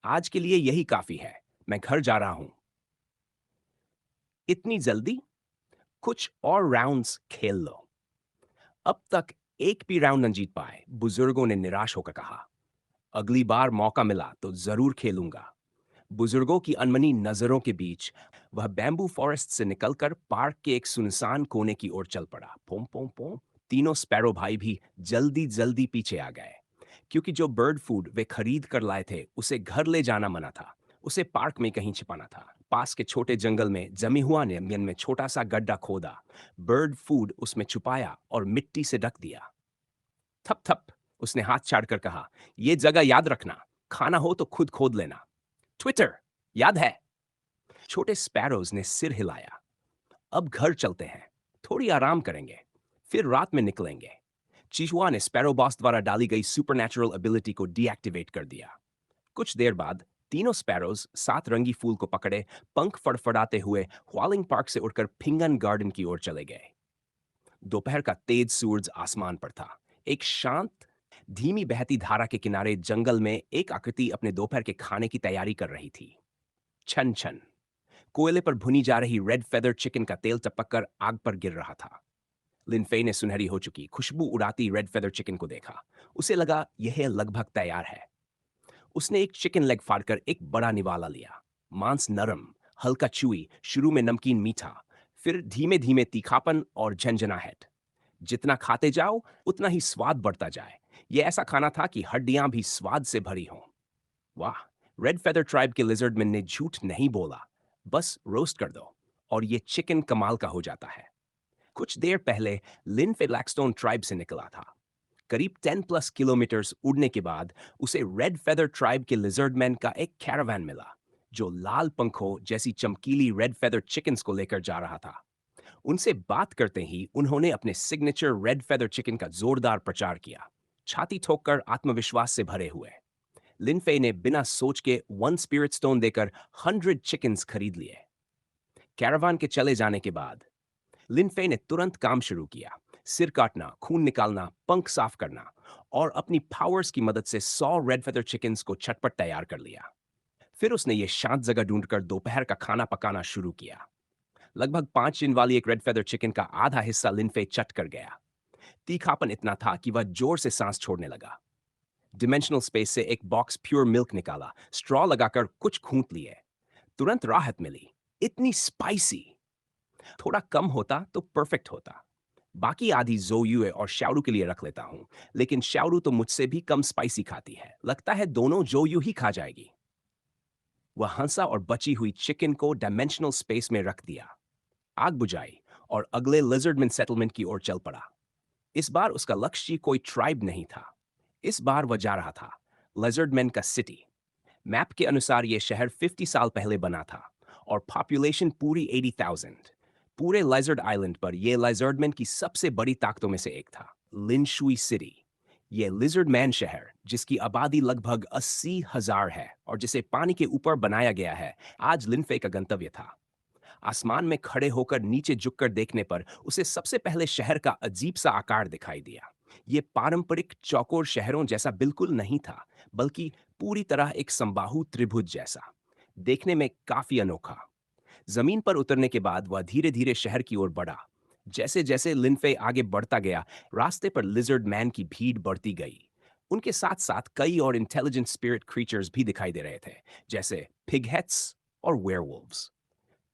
आज के लिए यही काफी है, मैं घर जा रहा हूं। इतनी जल्दी? कुछ और राउंड्स खेल लो। अब तक एक भी राउंड न जीत पाए, बुजुर्गों ने निराश होकर कहा। अगली बार मौका मिला तो जरूर खेलूंगा। बुजुर्गों की अनमनी नजरों के बीच वह बैम्बू फॉरेस्ट से निकलकर पार्क के एक सुनसान कोने की ओर चल पड़ा। पोम पोम पोम। तीनों स्पैरो भाई भी जल्दी जल्दी पीछे आ गए, क्योंकि जो बर्ड फूड वे खरीद कर लाए थे उसे घर ले जाना मना था। उसे पार्क में कहीं छिपाना था। पास के छोटे जंगल में जमी हुआ ने मियन में छोटा सा गड्ढा खोदा, बर्ड फूड उसमें छुपाया और मिट्टी से ढक दिया। थप थप, उसने हाथ छाड़कर कहा, यह जगह याद रखना, खाना हो तो खुद खोद लेना। ट्विटर, याद है? छोटे स्पैरोज ने सिर हिलाया। अब घर चलते हैं, थोड़ी आराम करेंगे, फिर रात में निकलेंगे। चिहुआ ने स्पैरो बॉस द्वारा डाली गई सुपरनैचुरल एबिलिटी को डीएक्टिवेट कर दिया। कुछ देर बाद तीनों स्पैरोज सात रंगी फूल को पकड़े पंख फड़फड़ाते हुए ह्वालिंग पार्क से उड़कर फिंगन गार्डन की ओर चले गए। दोपहर का तेज सूरज आसमान पर था। एक शांत, धीमी बहती धारा के किनारे जंगल में एक आकृति अपने दोपहर के खाने की तैयारी कर रही थी। छन छन, कोयले पर भुनी जा रही रेड फेदर चिकन का तेल टपक कर आग पर गिर रहा था। लिनफे ने सुनहरी हो चुकी खुशबू उड़ाती रेड फेदर चिकन को देखा। उसे लगा यह लगभग तैयार है। उसने एक चिकन लेग फाड़कर एक बड़ा निवाला लिया। मांस नरम, हल्का च्यूई, शुरू में नमकीन मीठा, फिर धीमे धीमे तीखापन और झंझनाहट। जितना खाते जाओ उतना ही स्वाद बढ़ता जाए। यह ऐसा खाना था कि हड्डियां भी स्वाद से भरी हों। वाह! रेड फेदर ट्राइब के लिजर्डमैन ने झूठ नहीं बोला। बस रोस्ट कर दो और ये चिकन कमाल का हो जाता है। कुछ देर पहले लिन फेलैक्सटोन ट्राइब से निकला था। करीब 10 प्लस किलोमीटर्स उड़ने के बाद उसे रेड फेदर ट्राइब के लिजर्डमैन का एक कैरावान मिला, जो लाल पंखों जैसी चमकीली रेड फेदर चिकन्स को लेकर जा रहा था। उनसे बात करते ही उन्होंने अपने सिग्नेचर रेड फेदर चिकन का जोरदार प्रचार किया, छाती ठोककर आत्मविश्वास से भरे हुए। लिनफे ने बिना सोच के 1 स्पिरिट स्टोन देकर 100 चिकन्स खरीद लिए। कैरावान के चले जाने के बाद लिनफे ने तुरंत काम शुरू किया। सिर काटना, खून निकालना, पंख साफ करना और अपनी पावर्स की मदद से 100 रेड फेदर चिकन्स को छटपट तैयार कर लिया। फिर उसने ये शांत जगह ढूंढकर दोपहर का खाना पकाना शुरू किया। लगभग 5 दिन वाली एक रेड फेदर चिकन का आधा हिस्सा लिनफे चट कर गया। तीखापन इतना था कि वह जोर से सांस छोड़ने लगा। डिमेंशनल स्पेस से एक बॉक्स प्योर मिल्क निकाला, स्ट्रॉ लगाकर कुछ खूंट लिए। तुरंत राहत मिली। इतनी स्पाइसी। थोड़ा कम होता तो परफेक्ट होता। बाकी आधी जोयुए और शाओरू के लिए रख लेता हूं, लेकिन शाओरू तो मुझसे भी कम स्पाइसी खाती है। लगता है दोनों जोयू ही खा जाएगी। वह हंसा और बची हुई चिकन को डायमेंशनल स्पेस में रख दिया। आग बुझाई और अगले लिजर्डमैन सेटलमेंट की ओर चल पड़ा। इस बार उसका लक्ष्य कोई ट्राइब नहीं था। इस बार वह जा रहा था लिजर्डमैन का सिटी। मैप के अनुसार यह शहर 50 साल पहले बना था और पॉपुलेशन पूरी 80,000। पूरे लाइजर्ड आइलैंड पर यह लाइजर्डमैन की सबसे बड़ी ताकतों में से एक था। लिनशुई सिटी, यह लिजर्ड मैन शहर जिसकी आबादी लगभग 80,000 है और जिसे पानी के ऊपर बनाया गया है, आज लिनफे का गंतव्य था। आसमान में खड़े होकर नीचे झुककर देखने पर उसे सबसे पहले शहर का अजीब सा आकार दिखाई दिया। ये पारंपरिक चौकोर शहरों जैसा बिल्कुल नहीं था, बल्कि पूरी तरह एक समबाहु त्रिभुज जैसा। देखने में काफी अनोखा। जमीन पर उतरने के बाद वह धीरे धीरे शहर की ओर बढ़ा। जैसे जैसे लिनफे आगे बढ़ता गया, रास्ते पर लिजर्ड मैन की भीड़ बढ़ती गई। उनके साथ साथ कई और इंटेलिजेंट स्पिरिट क्रीचर्स भी दिखाई दे रहे थे, जैसे पिगहेट्स और वेयरवुल्व्स।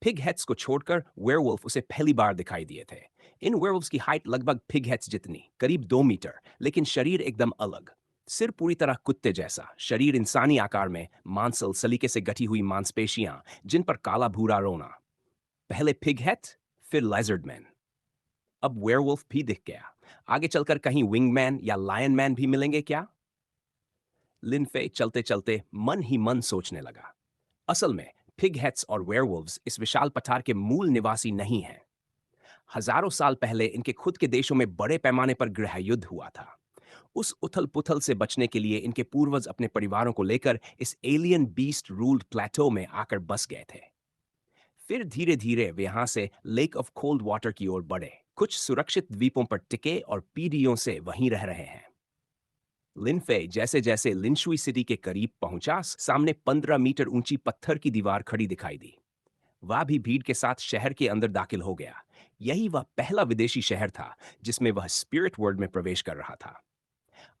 पिगहेट्स को छोड़कर वेयरवुल्फ उसे पहली बार दिखाई दिए थे। इन वेयरवुल्व्स की हाइट लगभग पिगहेट्स जितनी, करीब 2 मीटर, लेकिन शरीर एकदम अलग। सिर पूरी तरह कुत्ते जैसा, शरीर इंसानी आकार में, मांसल सलीके से गठी हुई मांसपेशियां जिन पर काला भूरा रोना। पहले पिगहेट, फिर लाइजर्डमैन, अब वेयरवुल्फ भी दिख गया। आगे चलकर कहीं विंगमैन या लायन मैन भी मिलेंगे क्या? लिनफे चलते चलते मन ही मन सोचने लगा। असल में पिगहेट्स और वेयरवुल्व्स इस विशाल पठार के मूल निवासी नहीं हैं। हजारों साल पहले इनके खुद के देशों में बड़े पैमाने पर गृह युद्ध हुआ था। उस उथल पुथल से बचने के लिए इनके पूर्वज अपने परिवारों को लेकर इस एलियन बीस्ट रूल्ड प्लेटो में आकर बस गए थे। फिर धीरे धीरे वे यहां से लेक ऑफ कोल्ड वाटर की ओर बढ़े, कुछ सुरक्षित द्वीपों पर टिके और पीढ़ियों से वहीं रह रहे हैं। लिनफे जैसे जैसे लिनशुई सिटी के करीब पहुंचा, सामने 15 मीटर ऊंची पत्थर की दीवार खड़ी दिखाई दी। वह भी भीड़ के साथ शहर के अंदर दाखिल हो गया। यही वह पहला विदेशी शहर था जिसमें वह स्पिरिट वर्ल्ड में प्रवेश कर रहा था।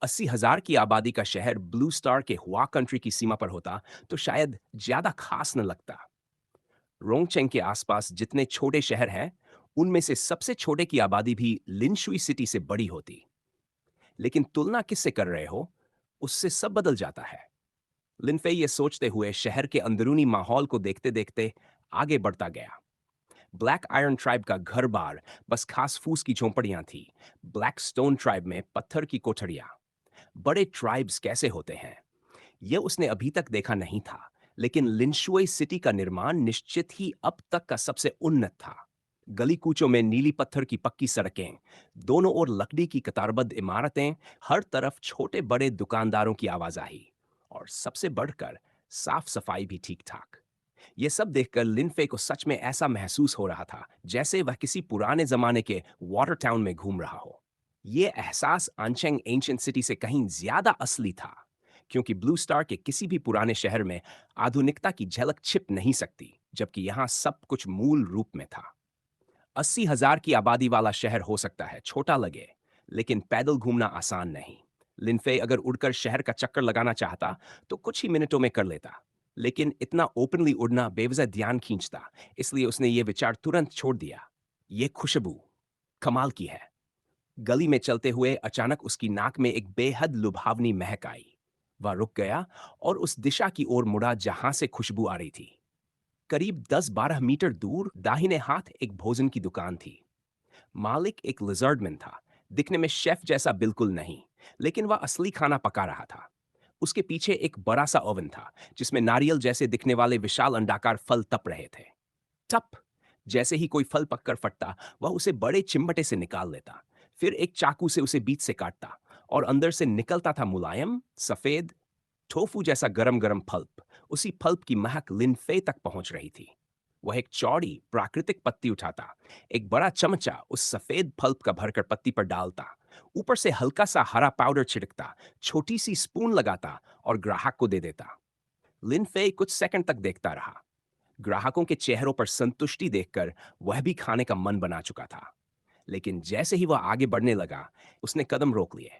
80,000 की आबादी का शहर ब्लू स्टार के हुआ कंट्री की सीमा पर होता तो शायद ज्यादा खास न लगता। रोंगचेंग के आसपास जितने छोटे शहर हैं, उनमें से सबसे छोटे की आबादी भी लिनशुई सिटी से बड़ी होती। लेकिन तुलना किससे कर रहे हो, उससे सब बदल जाता है। लिनफे ये सोचते हुए शहर के अंदरूनी माहौल को देखते देखते आगे बढ़ता गया। ब्लैक आयरन ट्राइब का घर बार बस घास फूस की झोंपड़ियां थी। ब्लैक स्टोन ट्राइब में पत्थर की कोठरियां। बड़े ट्राइब्स कैसे होते हैं, यह उसने अभी तक देखा नहीं था, लेकिन लिनशुई सिटी का निर्माण निश्चित ही अब तक का सबसे उन्नत था। गली कूचों में नीली पत्थर की पक्की सड़कें, दोनों ओर लकड़ी की कतारबद्ध इमारतें, हर तरफ छोटे बड़े दुकानदारों की आवाजाही, और सबसे बढ़कर साफ सफाई भी ठीक ठाक। ये सब देखकर लिनफे को सच में ऐसा महसूस हो रहा था जैसे वह किसी पुराने जमाने के वाटर टाउन में घूम रहा हो। ये एहसास आंचेंग एंशिएंट सिटी से कहीं ज्यादा असली था, क्योंकि ब्लू स्टार के किसी भी पुराने शहर में आधुनिकता की झलक छिप नहीं सकती, जबकि यहां सब कुछ मूल रूप में था। 80,000 की आबादी वाला शहर हो सकता है छोटा लगे, लेकिन पैदल घूमना आसान नहीं। लिनफे अगर उड़कर शहर का चक्कर लगाना चाहता तो कुछ ही मिनटों में कर लेता, लेकिन इतना ओपनली उड़ना बेवजह ध्यान खींचता, इसलिए उसने ये विचार तुरंत छोड़ दिया। ये खुशबू कमाल की है। गली में चलते हुए अचानक उसकी नाक में एक बेहद लुभावनी महक आई। वह रुक गया और उस दिशा की ओर मुड़ा जहां से खुशबू आ रही थी। करीब 10-12 मीटर दूर दाहिने हाथ एक भोजन की दुकान थी। मालिक एक लिजर्डमैन था, दिखने में शेफ जैसा बिल्कुल नहीं, लेकिन वह असली खाना पका रहा था। उसके पीछे एक बड़ा सा ओवन था, जिसमें नारियल जैसे दिखने वाले विशाल अंडाकार फल तप रहे थे। टप! जैसे ही कोई फल पककर फटता, वह उसे बड़े चिमटे से निकाल लेता, फिर एक चाकू से उसे बीच से काटता, और अंदर से निकलता था मुलायम, सफेद, टोफू जैसा गरम-गरम पल्प। उसी पल्प की महक लिनफे तक पहुंच रही थी। वह एक चौड़ी, प्राकृतिक पत्ती उठाता, एक बड़ा चमचा उस सफेद पल्प का भरकर पत्ती पर डालता, ऊपर से हल्का सा हरा पाउडर छिड़कता, छोटी सी स्पून लगाता और ग्राहक को दे देता। लिनफे कुछ सेकंड तक देखता रहा। ग्राहकों के चेहरों पर संतुष्टि देखकर वह भी खाने का मन बना चुका था। लेकिन जैसे ही वह आगे बढ़ने लगा, उसने कदम रोक लिए।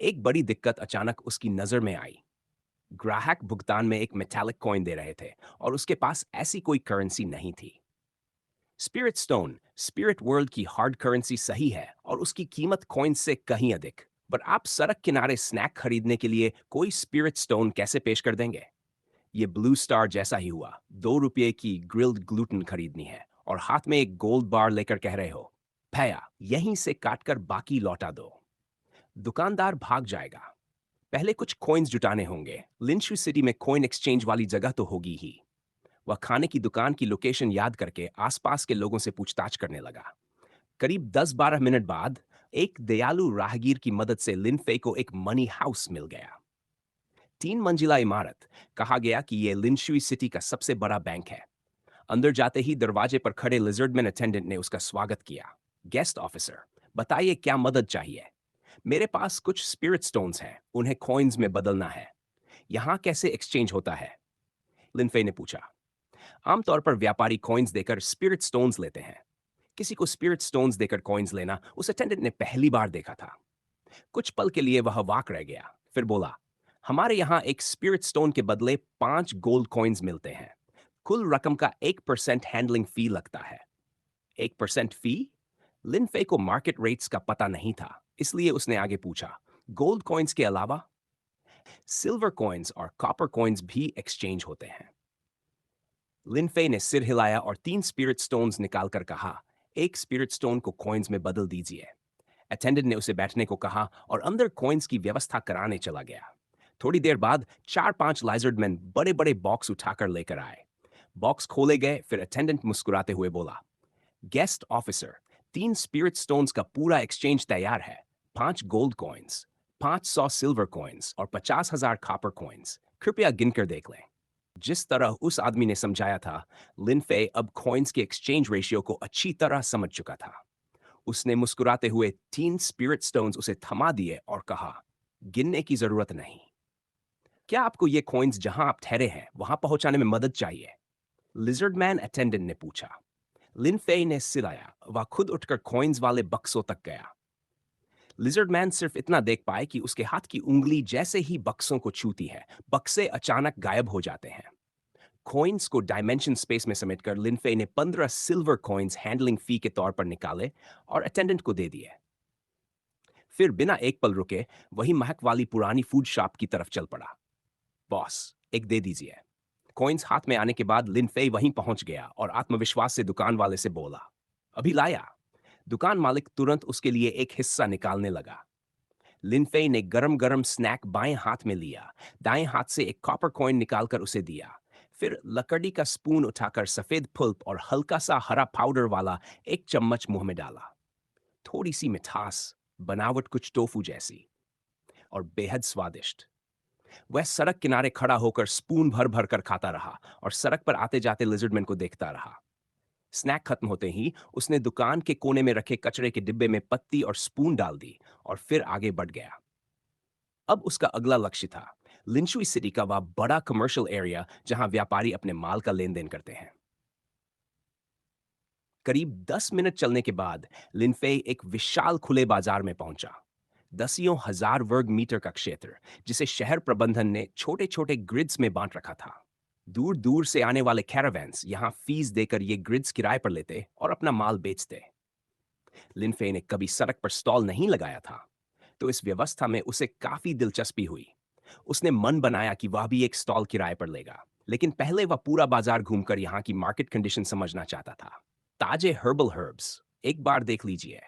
एक बड़ी दिक्कत अचानक उसकी नजर में आई। ग्राहक भुगतान में एक मेटालिक कॉइन दे रहे थे और उसके पास ऐसी कोई करेंसी नहीं थी। स्पिरिट स्टोन स्पिरिट वर्ल्ड की हार्ड करेंसी सही है और उसकी कीमत कॉइन से कहीं अधिक। पर आप सड़क किनारे स्नैक खरीदने के लिए कोई स्पिरिट स्टोन कैसे पेश कर देंगे? ये ब्लू स्टार जैसा ही हुआ। 2 रुपये की ग्रिल्ड ग्लूटन खरीदनी है और हाथ में एक गोल्ड बार लेकर कह रहे हो, भैया यहीं से काटकर बाकी लौटा दो। दुकानदार भाग जाएगा। पहले कुछ कॉइन्स जुटाने होंगे। लिंचू सिटी में कॉइन एक्सचेंज वाली जगह तो होगी ही। वह खाने की दुकान की लोकेशन याद करके आसपास के लोगों से पूछताछ करने लगा। करीब 10-12 मिनट बाद एक दयालु राहगीर की मदद से लिनफे को एक मनी हाउस मिल गया। 3 मंजिला इमारत। कहा गया कि यह लिंशुई सिटी का सबसे बड़ा बैंक है। अंदर जाते ही दरवाजे पर खड़े लिजर्डमैन अटेंडेंट ने उसका स्वागत किया। गेस्ट ऑफिसर, बताइए क्या मदद चाहिए? मेरे पास कुछ स्पिरिट स्टोन्स हैं, उन्हें कॉइन्स में बदलना है। यहाँ कैसे एक्सचेंज होता है? लिनफे ने पूछा। आमतौर पर व्यापारी कॉइन्स देकर स्पिरिट स्टोन्स लेते हैं। किसी को स्पिरिट स्टोन्स देकर कॉइन्स लेना उस अटेंडेंट ने पहली बार देखा था। कुछ पल के लिए वह वाक रह गया, फिर बोला, हमारे यहाँ एक स्पिरिट स्टोन के बदले 5 गोल्ड कॉइन्स मिलते हैं। कुल रकम का 1% हैंडलिंग फी लगता है। 1% फी? लिनफे को मार्केट रेट्स का पता नहीं था, इसलिए उसने आगे पूछा, गोल्ड कॉइन्स के अलावा? सिल्वर कॉइन्स और कॉपर कॉइन्स भी एक्सचेंज होते हैं। लिनफे ने सिर हिलाया और 3 स्पिरिट स्टोन्स निकालकर कहा, एक स्पिरिट स्टोन को कॉइन्स में बदल दीजिए। अटेंडेंट ने उसे बैठने को कहा और अंदर कॉइन्स की व्यवस्था कराने चला गया। थोड़ी देर बाद 4-5 लाइजर्डमैन बड़े बड़े बॉक्स उठाकर लेकर आए। बॉक्स खोले गए, फिर अटेंडेंट मुस्कुराते हुए बोला, गेस्ट ऑफिसर, 3 स्पिरिट स्टोन्स का पूरा एक्सचेंज तैयार है। 5 गोल्ड कॉइन्स, 500 सिल्वर कॉइन्स और 50,000 कॉपर कॉइन्स। कृपया गिनकर देख लें। जिस तरह उस आदमी ने समझाया था, लिनफे अब कॉइन्स के एक्सचेंज रेशियो को अच्छी तरह समझ चुका था। उसने मुस्कुराते हुए 3 स्पिरिट स्टोन्स उसे थमा दिए और कहा, गिनने की जरूरत नहीं। क्या आपको ये कॉइन्स जहां आप ठहरे हैं वहां पहुंचाने में मदद चाहिए? लिजर्डमैन अटेंडेंट ने पूछा। लिनफे ने सिलाया। वह खुद उठकर कॉइन्स वाले बक्सों तक गया। लिजर्डमैन सिर्फ इतना देख पाए कि उसके हाथ की उंगली जैसे ही बक्सों को छूती है, बक्से अचानक गायब हो जाते हैं। कॉइन्स को डायमेंशन स्पेस में समेटकर लिनफे ने 15 सिल्वर कॉइन्स हैंडलिंग फी के तौर पर निकाले और अटेंडेंट को दे दिए। फिर बिना एक पल रुके वही महक वाली पुरानी फूड शॉप की तरफ चल पड़ा। बॉस, एक दे दीजिए। कॉइन्स हाथ में आने के बाद लिनफे वहीं पहुंच गया और आत्मविश्वास से दुकान वाले से बोला, अभी लाया। दुकान मालिक तुरंत उसके लिए एक हिस्सा निकालने लगा। लिनफे ने गरम गरम स्नैक बाएं हाथ में लिया, दाएं हाथ से एक कॉपर कॉइन निकालकर उसे दिया, फिर लकड़ी का स्पून उठाकर सफेद पुल्प और हल्का सा हरा पाउडर वाला एक चम्मच मुंह में डाला। थोड़ी सी मिठास, बनावट कुछ टोफू जैसी, और बेहद स्वादिष्ट। वह सड़क किनारे खड़ा होकर स्पून भर भर कर खाता रहा और सड़क पर आते जाते लिजर्डमैन को देखता रहा। स्नैक खत्म होते ही उसने दुकान के कोने में रखे कचरे के डिब्बे में पत्ती और स्पून डाल दी और फिर आगे बढ़ गया। अब उसका अगला लक्ष्य था लिंचुई सिटी का वह बड़ा कमर्शियल एरिया जहां व्यापारी अपने माल का लेन देन करते हैं। करीब 10 मिनट चलने के बाद लिनफे एक विशाल खुले बाजार में पहुंचा। दसियों हजार वर्ग मीटर का क्षेत्र, जिसे शहर प्रबंधन ने छोटे छोटे ग्रिड्स में बांट रखा था। दूर दूर से आने वाले कैरावैन्स यहां फीस देकर ये ग्रिड्स किराए पर लेते और अपना माल बेचते। लिनफे ने कभी सड़क पर स्टॉल नहीं लगाया था, तो इस व्यवस्था में उसे काफी दिलचस्पी हुई। उसने मन बनाया कि वह भी एक स्टॉल किराए पर लेगा, लेकिन पहले वह पूरा बाजार घूमकर यहाँ की मार्केट कंडीशन समझना चाहता था। ताजे हर्बल हर्ब्स एक बार देख लीजिए।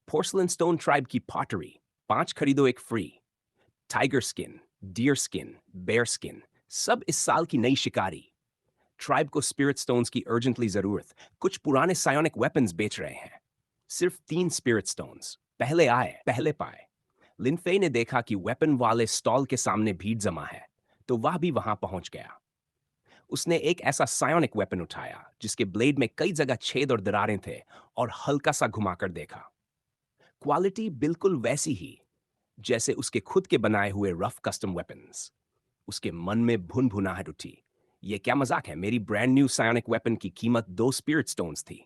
पोर्सलिन स्टोन ट्राइब की पॉटरी, 5 खरीदो एक free. Tiger skin, deer skin, bear skin, सब इस साल की नई शिकारी। ट्राइब को स्पिरिट स्टोन्स की अर्जेंटली जरूरत, कुछ पुराने सायोनिक वेपन्स बेच रहे हैं। सिर्फ 3 स्पिरिट स्टोन्स, पहले आए पहले पाए। लिनफे ने देखा कि वेपन वाले स्टॉल के सामने भीड़ जमा है, तो वह भी वहां पहुंच गया। उसने एक ऐसा सायोनिक वेपन उठाया जिसके ब्लेड में कई जगह छेद और दरारें थे, और हल्का सा घुमाकर देखा। क्वालिटी बिल्कुल वैसी ही जैसे उसके खुद के बनाए हुए रफ कस्टम वेपन्स। उसके मन में भुन भुनाहट उठी। ये क्या मजाक है, मेरी ब्रांड न्यू सायोनिक वेपन की कीमत 2 स्पिरिट स्टोन्स थी,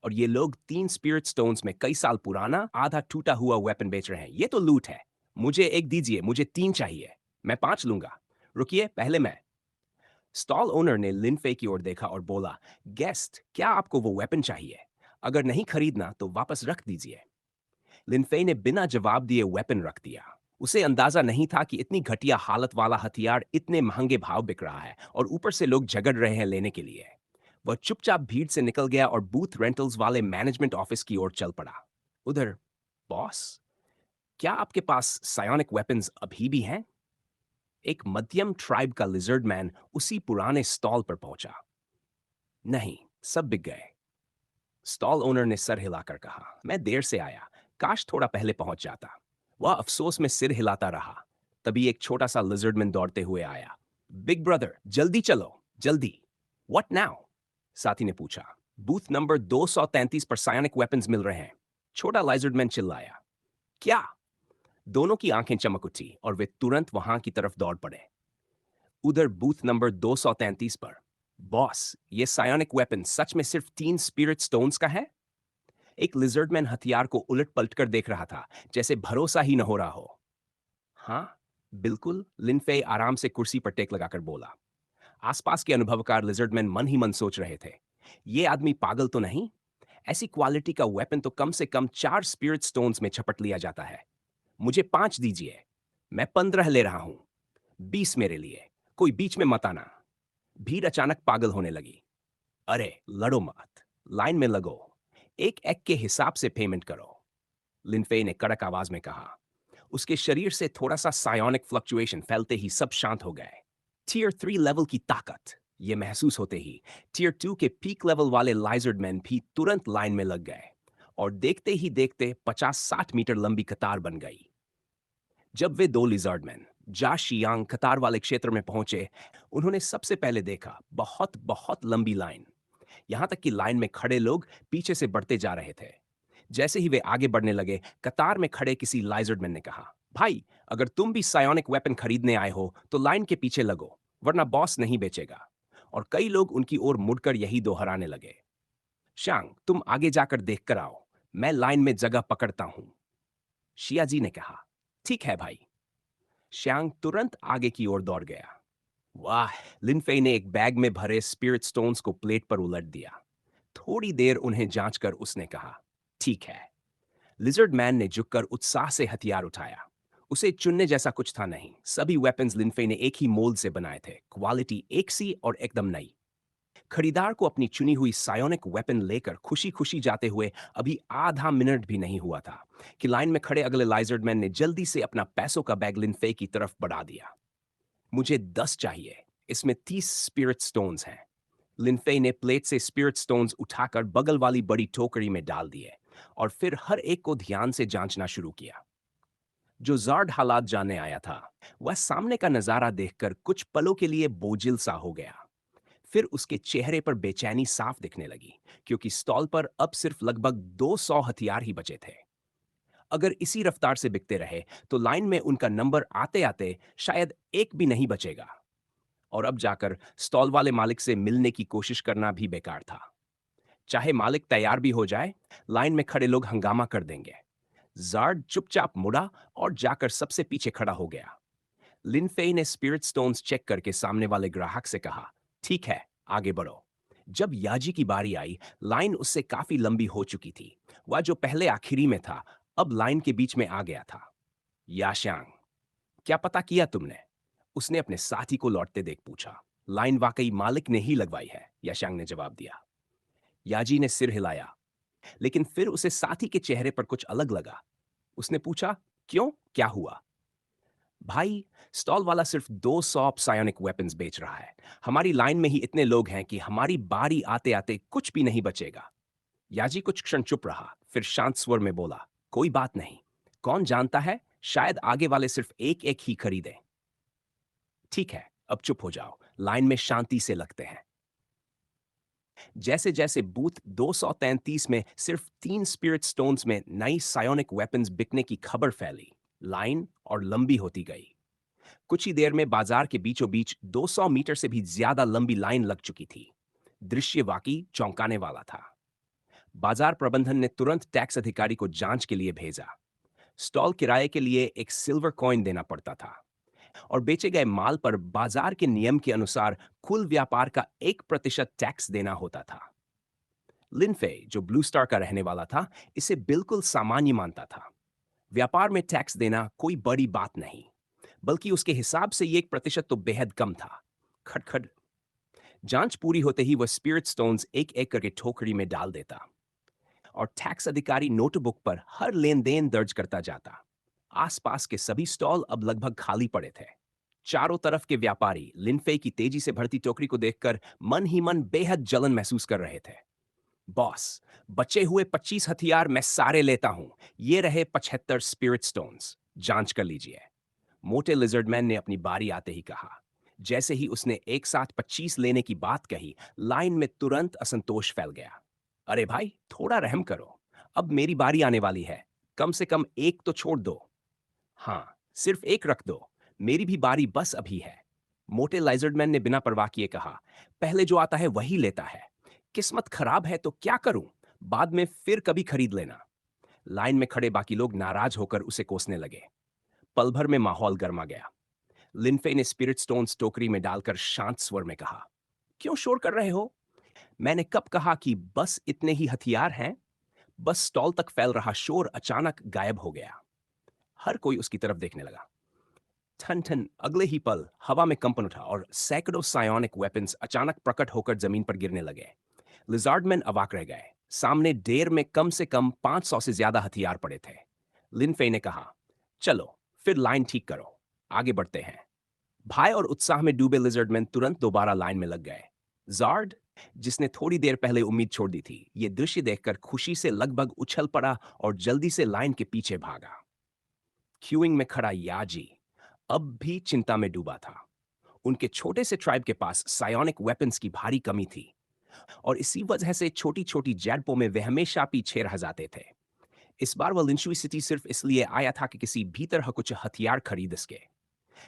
और ये लोग 3 स्पिरिट स्टोन्स में कई साल पुराना आधा टूटा हुआ वेपन बेच रहे हैं। ये तो लूट है। मुझे एक दीजिए, मुझे 3 चाहिए। मैं 5 लूंगा। रुकिए, पहले मैं। स्टॉल ओनर ने लिनफे की ओर देखा और बोला, गेस्ट, क्या आपको वो वेपन चाहिए? अगर नहीं खरीदना तो वापस रख दीजिए। लिनफे ने बिना जवाब दिए वेपन रख दिया। उसे अंदाजा नहीं था कि इतनी घटिया हालत वाला हथियार इतने महंगे भाव बिक रहा है, और ऊपर से लोग झगड़ रहे हैं लेने के लिए। वह चुपचाप भीड़ से निकल गया और बूथ रेंटल्स वाले मैनेजमेंट ऑफिस की ओर चल पड़ा। उधर, बॉस, क्या आपके पास सायोनिक वेपन्स अभी भी हैं? एक मध्यम ट्राइब का लिजर्ड मैन उसी पुराने स्टॉल पर पहुंचा। नहीं, सब बिक गए। स्टॉल ओनर ने सर हिलाकर कहा, मैं देर से आया, काश थोड़ा पहले पहुंच जाता। वह अफसोस में सिर हिलाता रहा। तभी एक छोटा सा लिजर्डमैन दौड़ते हुए आया। बिग ब्रदर, जल्दी चलो, जल्दी। What now? साथी ने पूछा। बूथ नंबर 233 पर सायोनिक वेपन्स मिल रहे हैं, छोटा लाइजर्डमैन चिल्लाया। क्या? दोनों की आंखें चमक उठी और वे तुरंत वहां की तरफ दौड़ पड़े। उधर बूथ नंबर 233 पर, बॉस, ये सायोनिक वेपन सच में सिर्फ 3 स्पिरिट स्टोन्स का है? एक लिजर्डमैन हथियार को उलट पलट कर देख रहा था, जैसे भरोसा ही न हो रहा हो। हाँ, बिल्कुल, लिनफे आराम से कुर्सी पर टेक लगाकर बोला। आसपास के अनुभवकार लिजर्डमैन मन ही मन सोच रहे थे, ये आदमी पागल तो नहीं? ऐसी क्वालिटी का वेपन तो कम से कम 4 स्पिरिट स्टोन्स में छपट लिया जाता है। मुझे 5 दीजिए। मैं 15 ले रहा हूं। 20 मेरे लिए। कोई बीच में मत आना। भीड़ अचानक पागल होने लगी। अरे, लड़ो मत, लाइन में लगो, एक एक के हिसाब से पेमेंट करो, लिनफे ने कड़क आवाज में कहा। उसके शरीर से थोड़ा सा सायोनिक फ्लक्चुएशन फैलते ही सब शांत हो गए। टियर 3 लेवल की ताकत, ये महसूस होते ही टियर 2 के पीक लेवल वाले लाइजर्ड मैन भी तुरंत लाइन में लग गए, और देखते ही देखते 50-60 मीटर लंबी कतार बन गई। जब वे 2 लिजर्ड मैन जा शियांग कतार वाले क्षेत्र में पहुंचे, उन्होंने सबसे पहले देखा बहुत बहुत लंबी लाइन। यहां तक कि लाइन में खड़े लोग पीछे से बढ़ते जा रहे थे। जैसे ही वे आगे बढ़ने लगे, कतार में खड़े किसी लाइजर्डमैन ने कहा, भाई, अगर तुम भी सायोनिक वेपन खरीदने आए हो तो लाइन के पीछे लगो, वरना बॉस नहीं बेचेगा। और कई लोग उनकी ओर मुड़कर यही दोहराने लगे। शांग, तुम आगे जाकर देख कर आओ, मैं लाइन में जगह पकड़ता हूं, शियाजी ने कहा। ठीक है भाई। श्यांग तुरंत आगे की ओर दौड़ गया। वाह! लिनफे ने एक बैग में भरे स्पिरिट स्टोन्स को प्लेट पर उलट दिया। थोड़ी देर उन्हें जांचकर उसने कहा, ठीक है। लिजर्ड मैन ने झुककर उत्साह से हथियार उठाया। उसे चुनने जैसा कुछ था नहीं, सभी वेपन्स लिनफे ने एक ही मोल्ड से बनाए थे, क्वालिटी एक सी और एकदम नई। खरीदार को अपनी चुनी हुई सायोनिक वेपन लेकर खुशी खुशी जाते हुए अभी आधा मिनट भी नहीं हुआ था कि लाइन में खड़े अगले लाइजर्ड मैन ने जल्दी से अपना पैसों का बैग लिनफे की तरफ बढ़ा दिया। मुझे 10 चाहिए, इसमें 30 स्पिरिट स्टोन्स हैं। लिनफे ने प्लेट से स्पिरिट स्टोन्स उठाकर बगल वाली बड़ी टोकरी में डाल दिए, और फिर हर एक को ध्यान से जांचना शुरू किया। जो जार्ड हालात जानने आया था, वह सामने का नजारा देखकर कुछ पलों के लिए बोझिल सा हो गया। फिर उसके चेहरे पर बेचैनी साफ दिखने लगी, क्योंकि स्टॉल पर अब सिर्फ लगभग 200 हथियार ही बचे थे। अगर इसी रफ्तार से बिकते रहे तो लाइन में उनका नंबर आते आते शायद एक भी नहीं बचेगा, और अब जाकर स्टॉल वाले मालिक से मिलने की कोशिश करना भी बेकार था। चाहे मालिक तैयार भी हो जाए, लाइन में खड़े लोग हंगामा कर देंगे। जार्ड चुपचाप मुड़ा और जाकर सबसे पीछे खड़ा हो गया। लिनफेई ने स्पिरिट स्टोन्स चेक करके सामने वाले ग्राहक से कहा, ठीक है, आगे बढ़ो। जब याजी की बारी आई, लाइन उससे काफी लंबी हो चुकी थी। वह जो पहले आखिरी में था, अब लाइन के बीच में आ गया था। याशांग, क्या पता किया तुमने? उसने अपने साथी को लौटते देख पूछा। लाइन वाकई मालिक ने ही लगवाई है, याशांग ने जवाब दिया। याजी ने सिर हिलाया, लेकिन फिर उसे साथी के चेहरे पर कुछ अलग लगा। उसने पूछा, क्यों, क्या हुआ? भाई, स्टॉल वाला सिर्फ 200 psionic वेपन्स बेच रहा है। हमारी लाइन में ही इतने लोग हैं कि हमारी बारी आते आते कुछ भी नहीं बचेगा। याजी कुछ क्षण चुप रहा, फिर शांत स्वर में बोला, कोई बात नहीं। कौन जानता है, शायद आगे वाले सिर्फ एक एक ही खरीदें। ठीक है, अब चुप हो जाओ, लाइन में शांति से लगते हैं। जैसे जैसे बूथ 233 में सिर्फ 3 स्पिरिट स्टोन्स में नई सायोनिक वेपन्स बिकने की खबर फैली, लाइन और लंबी होती गई। कुछ ही देर में बाजार के बीचों बीच 200 मीटर से भी ज्यादा लंबी लाइन लग चुकी थी। दृश्य वाकई चौंकाने वाला था। बाजार प्रबंधन ने तुरंत टैक्स अधिकारी को जांच के लिए भेजा। स्टॉल किराए के लिए एक सिल्वर कॉइन देना पड़ता था और बेचे गए माल पर बाजार के नियम के अनुसार कुल व्यापार का 1% टैक्स देना होता था। लिनफे, जो ब्लू स्टार का रहने वाला था, इसे बिल्कुल सामान्य मानता था। व्यापार में टैक्स देना कोई बड़ी बात नहीं, बल्कि उसके हिसाब से ये 1% तो बेहद कम था। खटखट। जांच पूरी होते ही वह स्पिरिट स्टोन्स एक एक करके ठोकरी में डाल देता और टैक्स अधिकारी नोटबुक पर हर लेन देन दर्ज करता जाता। आसपास के सभी स्टॉल अब लगभग खाली पड़े थे। चारों तरफ के व्यापारी लिनफे की तेजी से बढ़ती टोकरी को देखकर मन ही मन बेहद जलन महसूस कर रहे थे। बॉस, बचे हुए 25 हथियार मैं सारे लेता हूं। ये रहे 75 स्पिरिट स्टोन्स, जांच कर लीजिए। मोटे लिजर्डमैन ने अपनी बारी आते ही कहा। जैसे ही उसने एक साथ 25 लेने की बात कही, लाइन में तुरंत असंतोष फैल गया। अरे भाई, थोड़ा रहम करो। अब मेरी बारी आने वाली है। कम से कम एक तो छोड़ दो। हाँ, सिर्फ एक रख दो। मेरी भी बारी बस अभी है। मोटे लाइजर्डमैन ने बिना परवाह किए कहा। पहले जो आता है वही लेता है। किस्मत खराब है तो क्या करूं? बाद में फिर कभी खरीद लेना। लाइन में खड़े बाकी लोग नाराज होकर उसे कोसने लगे। पल भर में माहौल गर्मा गया। लिनफे ने स्पिरिट स्टोन्स टोकरी में डालकर शांत स्वर में कहा, क्यों शोर कर रहे हो? मैंने कब कहा कि बस इतने ही हथियार हैं? बस स्टॉल तक फैल रहा शोर अचानक गायब हो गया। हर कोई उसकी तरफ देखने लगा। ठन ठन, अगले ही पल हवा में कंपन उठा और सैकड़ों सायोनिक वेपन्स अचानक प्रकट होकर जमीन पर गिरने लगे। लिजार्डमैन अवाक रह गए। सामने ढेर में कम से कम 500 से ज्यादा हथियार पड़े थे। लिनफे ने कहा, चलो फिर लाइन ठीक करो, आगे बढ़ते हैं। भय और उत्साह में डूबे लिजर्डमैन तुरंत दोबारा लाइन में लग गए। जार्ड, जिसने थोड़ी देर पहले उम्मीद छोड़ दी थी, ये दृश्य देखकर खुशी से लगभग उछल पड़ा और जल्दी से लाइन के पीछे भागा। क्यूइंग में खड़ा याजी अब भी चिंता में डूबा था। उनके छोटे से ट्राइब के पास सायोनिक वेपन्स की भारी कमी थी और इसी वजह से छोटी छोटी जैडपों में वे हमेशा पीछे रह जाते थे। इस बार वह लिंशुई सिटी सिर्फ इसलिए आया था कि किसी भी तरह कुछ हथियार खरीद सके,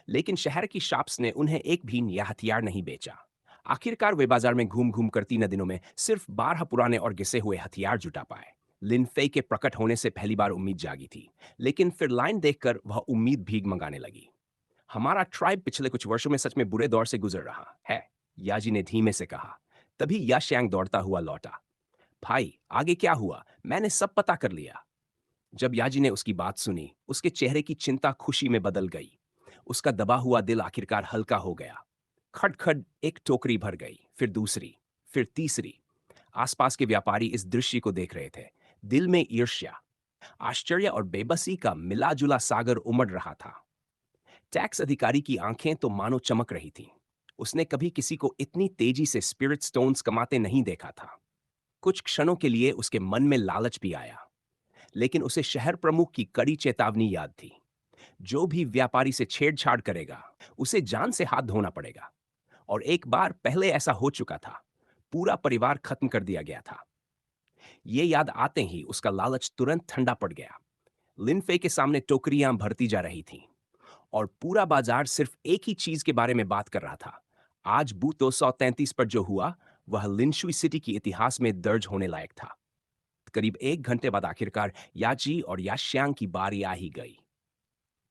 लेकिन शहर की शॉप्स ने उन्हें एक भी नया हथियार नहीं बेचा। आखिरकार वे बाजार में घूम घूम कर 3 दिनों में सिर्फ 12 पुराने और घिसे हुए हथियार जुटा पाए। लिनफे के प्रकट होने से पहली बार उम्मीद जागी थी, लेकिन फिर लाइन देखकर वह उम्मीद भीग मंगाने लगी। हमारा ट्राइब पिछले कुछ वर्षों में सच में बुरे दौर से गुजर रहा है, याजी ने धीमे से कहा। तभी याश्यांग दौड़ता हुआ लौटा। भाई, आगे क्या हुआ? मैंने सब पता कर लिया। जब याजी ने उसकी बात सुनी, उसके चेहरे की चिंता खुशी में बदल गई। उसका दबा हुआ दिल आखिरकार हल्का हो गया। खट-खट एक टोकरी भर गई, फिर दूसरी, फिर तीसरी। आसपास के व्यापारी इस दृश्य को देख रहे थे, दिल में ईर्ष्या, आश्चर्य और बेबसी का मिला-जुला सागर उमड़ रहा था। टैक्स अधिकारी की आंखें तो मानो चमक रही थीं। उसने कभी किसी को इतनी तेजी से स्पिरिट स्टोन्स कमाते नहीं देखा था। कुछ क्षणों के लिए उसके मन में लालच भी आया, लेकिन उसे शहर प्रमुख की कड़ी चेतावनी याद थी। जो भी व्यापारी से छेड़छाड़ करेगा, उसे जान से हाथ धोना पड़ेगा। और एक बार पहले ऐसा हो चुका था। पूरा परिवार खत्म कर दिया गया था। ये याद आते ही उसका लालच तुरंत ठंडा पड़ गया। लिनफे के सामने टोकरियां भरती जा रही थीं और पूरा बाजार सिर्फ एक ही चीज के बारे में बात कर रहा था। आज बूथ 233 पर जो हुआ, वह लिनशुई सिटी की इतिहास में दर्ज होने लायक था। करीब 1 घंटे बाद आखिरकार याजी और याश्यांग की बारी आ ही गई।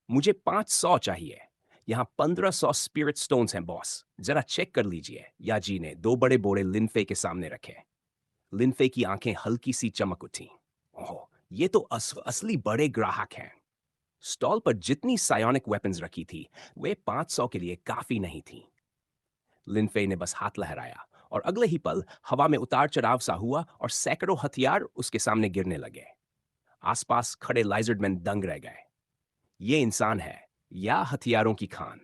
मुझे 500 चाहिए। यहाँ 1500 स्पिरिट स्टोन्स हैं बॉस, जरा चेक कर लीजिए। याजी ने 2 बड़े बोरे लिनफे के सामने रखे। लिनफे की आंखें हल्की सी चमक उठी। ओह, ये तो असली बड़े ग्राहक हैं। स्टॉल पर जितनी सायोनिक वेपन्स रखी थी, वे 500 के लिए काफी नहीं थी। लिनफे ने बस हाथ लहराया और अगले ही पल हवा में उतार चढ़ाव सा हुआ और सैकड़ों हथियार उसके सामने गिरने लगे। आसपास खड़े लाइजर्डमैन दंग रह गए। ये इंसान है या हथियारों की खान?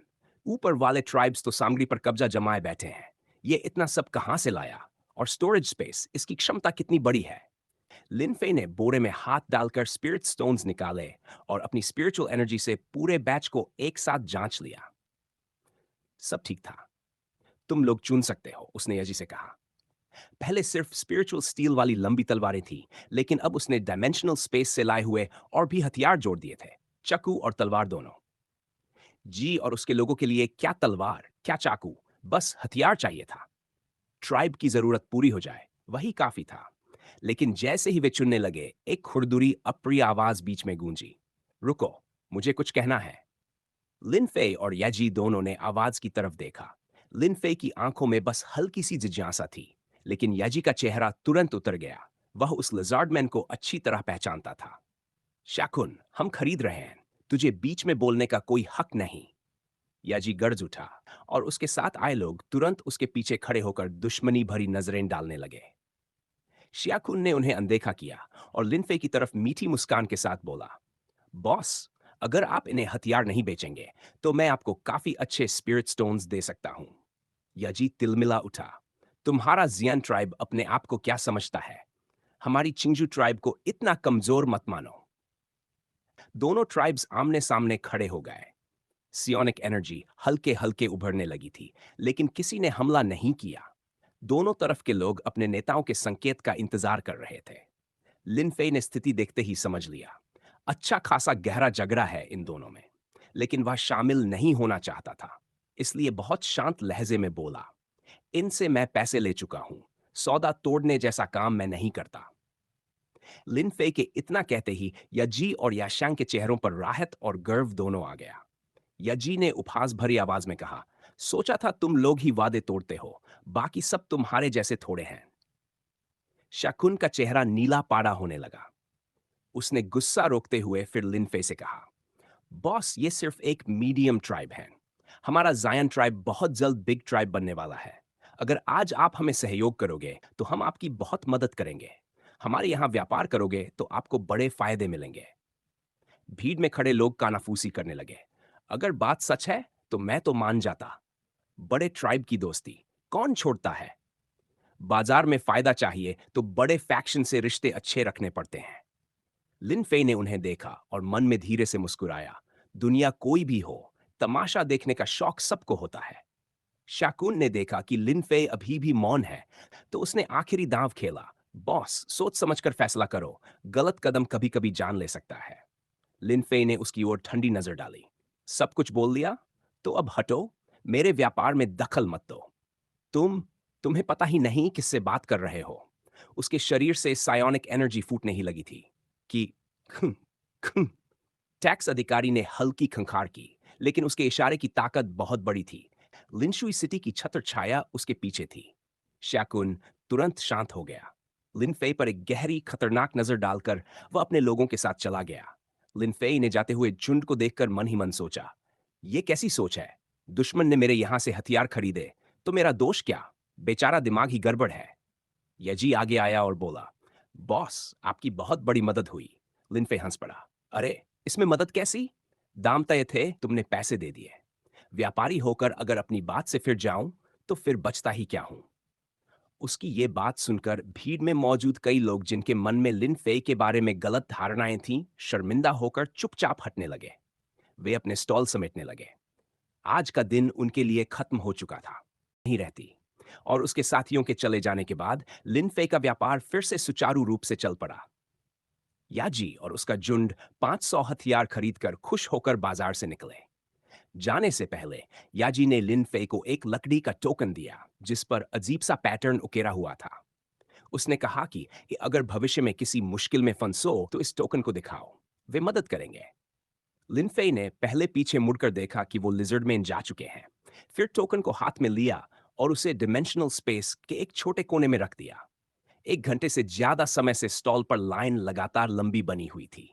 ऊपर वाले ट्राइब्स तो सामग्री पर कब्जा जमाए बैठे हैं। ये इतना सब कहां से लाया? और स्टोरेज स्पेस, इसकी क्षमता कितनी बड़ी है? लिनफे ने बोरे में हाथ डालकर स्पिरिट स्टोन्स निकाले और अपनी स्पिरिचुअल एनर्जी से पूरे बैच को एक साथ जांच लिया। सब ठीक था। तुम लोग चुन सकते हो, उसने यजी से कहा। पहले सिर्फ स्पिरिचुअल स्टील वाली लंबी तलवारें थी, लेकिन अब उसने डायमेंशनल स्पेस से लाए हुए और भी हथियार जोड़ दिए थे। चाकू और तलवार दोनों। जी और उसके लोगों के लिए क्या तलवार, क्या चाकू, बस हथियार चाहिए था। ट्राइब की जरूरत पूरी हो जाए, वही काफी था। लेकिन जैसे ही वे चुनने लगे, एक खुरदुरी अप्रिय आवाज बीच में गूंजी। रुको, मुझे कुछ कहना है। लिनफे और याजी दोनों ने आवाज की तरफ देखा। लिनफे की आंखों में बस हल्की सी जिज्ञासा थी, लेकिन याजी का चेहरा तुरंत उतर गया। वह उस लिजार्डमैन को अच्छी तरह पहचानता था। शाकुन, हम खरीद रहे हैं। तुझे बीच में बोलने का कोई हक नहीं। याजी गर्ज उठा और उसके साथ आए लोग तुरंत उसके पीछे खड़े होकर दुश्मनी भरी नजरें डालने लगे। शियाकुन ने उन्हें अनदेखा किया और लिनफे की तरफ मीठी मुस्कान के साथ बोला, बॉस, अगर आप इन्हें हथियार नहीं बेचेंगे, तो मैं आपको काफी अच्छे स्पिरिट स्टोन्स दे सकता हूं। याजी तिलमिला उठा। तुम्हारा जियान ट्राइब अपने आप को क्या समझता है? हमारी चिंगजू ट्राइब को इतना कमजोर मत मानो। दोनों ट्राइब्स आमने सामने खड़े हो गए। सियोनिक एनर्जी हल्के हल्के उभरने लगी थी, लेकिन किसी ने हमला नहीं किया। दोनों तरफ के लोग अपने नेताओं के संकेत का इंतजार कर रहे थे। लिनफे ने स्थिति देखते ही समझ लिया। अच्छा खासा गहरा झगड़ा है इन दोनों में, लेकिन वह शामिल नहीं होना चाहता था। इसलिए बहुत शांत लहजे में बोला, इनसे मैं पैसे ले चुका हूं। सौदा तोड़ने जैसा काम मैं नहीं करता। लिनफे के इतना कहते ही याजी और याशांग के चेहरों पर राहत और गर्व दोनों आ गया। याजी ने उपहास भरी आवाज में कहा, सोचा था तुम लोग ही वादे तोड़ते हो, बाकी सब तुम्हारे जैसे थोड़े हैं। शकुन का चेहरा नीला पाड़ा होने लगा। उसने गुस्सा रोकते हुए फिर लिनफे से कहा, बॉस, ये सिर्फ एक मीडियम ट्राइब है। हमारा जायन ट्राइब बहुत जल्द बिग ट्राइब बनने वाला है। अगर आज आप हमें सहयोग करोगे तो हम आपकी बहुत मदद करेंगे। हमारे यहाँ व्यापार करोगे तो आपको बड़े फायदे मिलेंगे। भीड़ में खड़े लोग कानाफूसी करने लगे। अगर बात सच है तो मैं तो मान जाता। बड़े ट्राइब की दोस्ती कौन छोड़ता है? बाजार में फायदा चाहिए तो बड़े फैक्शन से रिश्ते अच्छे रखने पड़ते हैं। लिन फे ने उन्हें देखा और मन में धीरे से मुस्कुराया। दुनिया कोई भी हो, तमाशा देखने का शौक सबको होता है। शाकुन ने देखा कि लिन फे अभी भी मौन है, तो उसने आखिरी दांव खेला। बॉस, सोच समझकर फैसला करो। गलत कदम कभी कभी जान ले सकता है। लिन फे ने उसकी ओर ठंडी नजर डाली। सब कुछ बोल दिया? तो अब हटो। मेरे व्यापार में दखल मत दो। तुम तुम्हें पता ही नहीं किससे बात कर रहे हो। उसके शरीर से सायोनिक एनर्जी फूटने ही लगी थी कि खं, खं। टैक्स अधिकारी ने हल्की खंखार की, लेकिन उसके इशारे की ताकत बहुत बड़ी थी। लिनशुई सिटी की छत्र छाया उसके पीछे थी। शैकुन तुरंत शांत हो गया। लिनफे पर एक गहरी खतरनाक नजर डालकर वह अपने लोगों के साथ चला गया। लिनफे ने जाते हुए झुंड को देखकर मन ही मन सोचा, यह कैसी सोच है? दुश्मन ने मेरे यहां से हथियार खरीदे तो मेरा दोष क्या? बेचारा दिमाग ही गड़बड़ है। यजी आगे आया और बोला, बॉस, आपकी बहुत बड़ी मदद हुई। लिनफे हंस पड़ा। अरे, इसमें मदद कैसी? दाम तय थे, तुमने पैसे दे दिए। व्यापारी होकर अगर अपनी बात से फिर जाऊं तो फिर बचता ही क्या हूं? उसकी ये बात सुनकर भीड़ में मौजूद कई लोग, जिनके मन में लिन फे के बारे में गलत धारणाएं थीं, शर्मिंदा होकर चुपचाप हटने लगे। वे अपने स्टॉल समेटने लगे। आज का दिन उनके लिए खत्म हो चुका था। नहीं रहती। और उसके साथियों के चले जाने के बाद लिनफे का व्यापार फिर से सुचारू रूप से चल पड़ा। याजी और उसका झुंड 500 हथियार खरीदकर खुश होकर बाजार से निकले। जाने से पहले याजी ने लिन फे को एक लकड़ी का टोकन दिया जिस पर अजीब सा पैटर्न उकेरा हुआ था। उसने कहा कि अगर भविष्य में किसी मुश्किल में फंसो तो इस टोकन को दिखाओ, वे मदद करेंगे। लिन फे ने पहले पीछे मुड़कर देखा कि वो लिजर्ड मैन जा चुके हैं। फिर टोकन को हाथ में लिया और उसे डिमेंशनल स्पेस के एक छोटे कोने में रख दिया। 1 घंटे से ज्यादा समय से स्टॉल पर लाइन लगातार लंबी बनी हुई थी।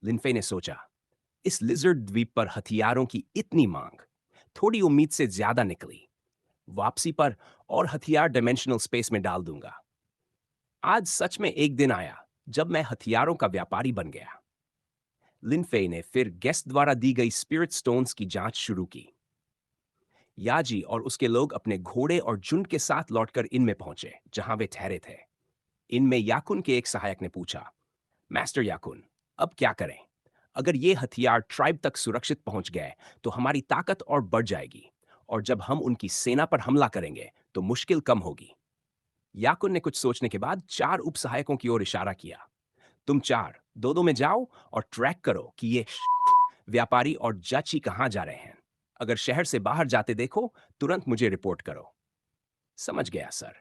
लिनफे ने सोचा, इस लिजर्ड द्वीप पर हथियारों की इतनी मांग थोड़ी उम्मीद से ज्यादा निकली। वापसी पर और हथियार डायमेंशनल स्पेस में डाल दूंगा। आज सच में एक दिन आया जब मैं हथियारों का व्यापारी बन गया। लिनफे ने फिर गेस्ट द्वारा दी गई स्पिरिट स्टोन्स की जांच शुरू की। याजी और उसके लोग अपने घोड़े और झुंड के साथ लौटकर इनमें पहुंचे जहां वे ठहरे थे। इनमें याकुन के एक सहायक ने पूछा, मास्टर याकुन, अब क्या करें? अगर ये हथियार ट्राइब तक सुरक्षित पहुंच गए तो हमारी ताकत और बढ़ जाएगी, और जब हम उनकी सेना पर हमला करेंगे तो मुश्किल कम होगी। याकुन ने कुछ सोचने के बाद 4 उपसहायकों की ओर इशारा किया। तुम 4 दो में जाओ और ट्रैक करो कि ये व्यापारी और जाची कहां जा रहे हैं। अगर शहर से बाहर जाते देखो, तुरंत मुझे रिपोर्ट करो। समझ गया सर।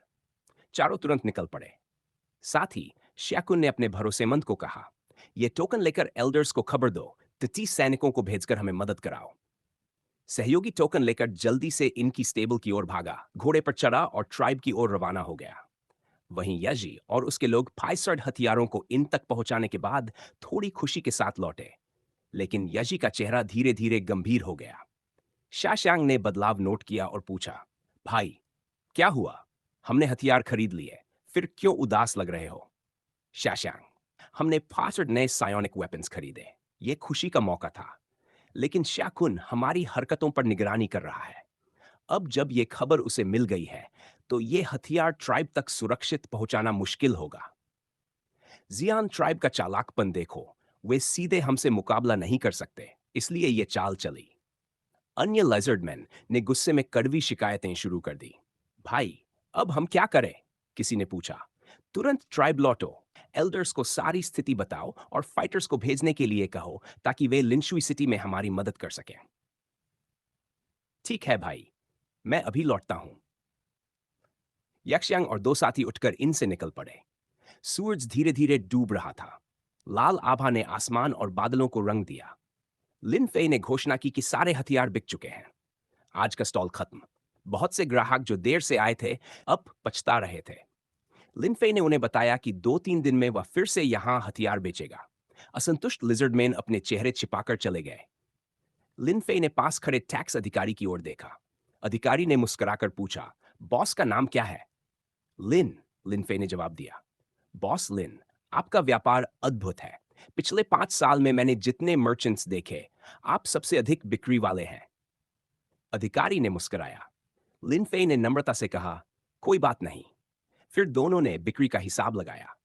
चारों तुरंत निकल पड़े। साथ ही श्याकुन ने अपने भरोसेमंद को कहा, यह टोकन लेकर एल्डर्स को खबर दो, 30 सैनिकों को भेजकर हमें मदद कराओ। सहयोगी टोकन लेकर जल्दी से इनकी स्टेबल की ओर भागा, घोड़े पर चढ़ा और ट्राइब की ओर रवाना हो गया। वहीं यजी और उसके लोग फाइसर्ड हथियारों को इन तक पहुंचाने के बाद थोड़ी खुशी के साथ लौटे, लेकिन यजी का चेहरा धीरे धीरे गंभीर हो गया। शाशांग ने बदलाव नोट किया और पूछा, भाई, क्या हुआ? हमने हथियार खरीद लिए, फिर क्यों उदास लग रहे हो? शाशांग, हमने 5 नए सायोनिक वेपन्स खरीदे। ये खुशी का मौका था, लेकिन शाकुन हमारी हरकतों पर निगरानी कर रहा है। अब जब ये खबर उसे मिल गई है तो ये हथियार ट्राइब तक सुरक्षित पहुंचाना मुश्किल होगा। जियान ट्राइब का चालाकपन देखो, वे सीधे हमसे मुकाबला नहीं कर सकते, इसलिए ये चाल चली। अन्य लेजर्डमैन ने गुस्से में कड़वी शिकायतें शुरू कर दी। भाई, अब हम क्या करें? किसी ने पूछा। तुरंत ट्राइब लौटो, एल्डर्स को सारी स्थिति बताओ और फाइटर्स को भेजने के लिए कहो ताकि वे लिंशुई सिटी में हमारी मदद कर सकें। ठीक है भाई, मैं अभी लौटता हूं। यक्षयांग और 2 साथी उठकर इनसे निकल पड़े। सूरज धीरे धीरे डूब रहा था। लाल आभा ने आसमान और बादलों को रंग दिया। लिन फेई ने घोषणा की कि सारे हथियार बिक चुके हैं। आज का स्टॉल खत्म। बहुत से ग्राहक जो देर से आए थे अब पछता रहे थे। लिनफे ने उन्हें बताया कि 2-3 दिन में वह फिर से यहां हथियार बेचेगा। असंतुष्ट लिजर्डमैन अपने चेहरे छिपाकर चले गए। लिनफे ने पास खड़े टैक्स अधिकारी की ओर देखा। अधिकारी ने मुस्कुराकर पूछा, बॉस का नाम क्या है? लिन, लिनफे ने जवाब दिया। बॉस लिन, आपका व्यापार अद्भुत है। पिछले 5 साल में मैंने जितने मर्चेंट्स देखे, आप सबसे अधिक बिक्री वाले हैं। अधिकारी ने मुस्कुराया। लिनफे ने नम्रता से कहा, कोई बात नहीं। फिर दोनों ने बिक्री का हिसाब लगाया।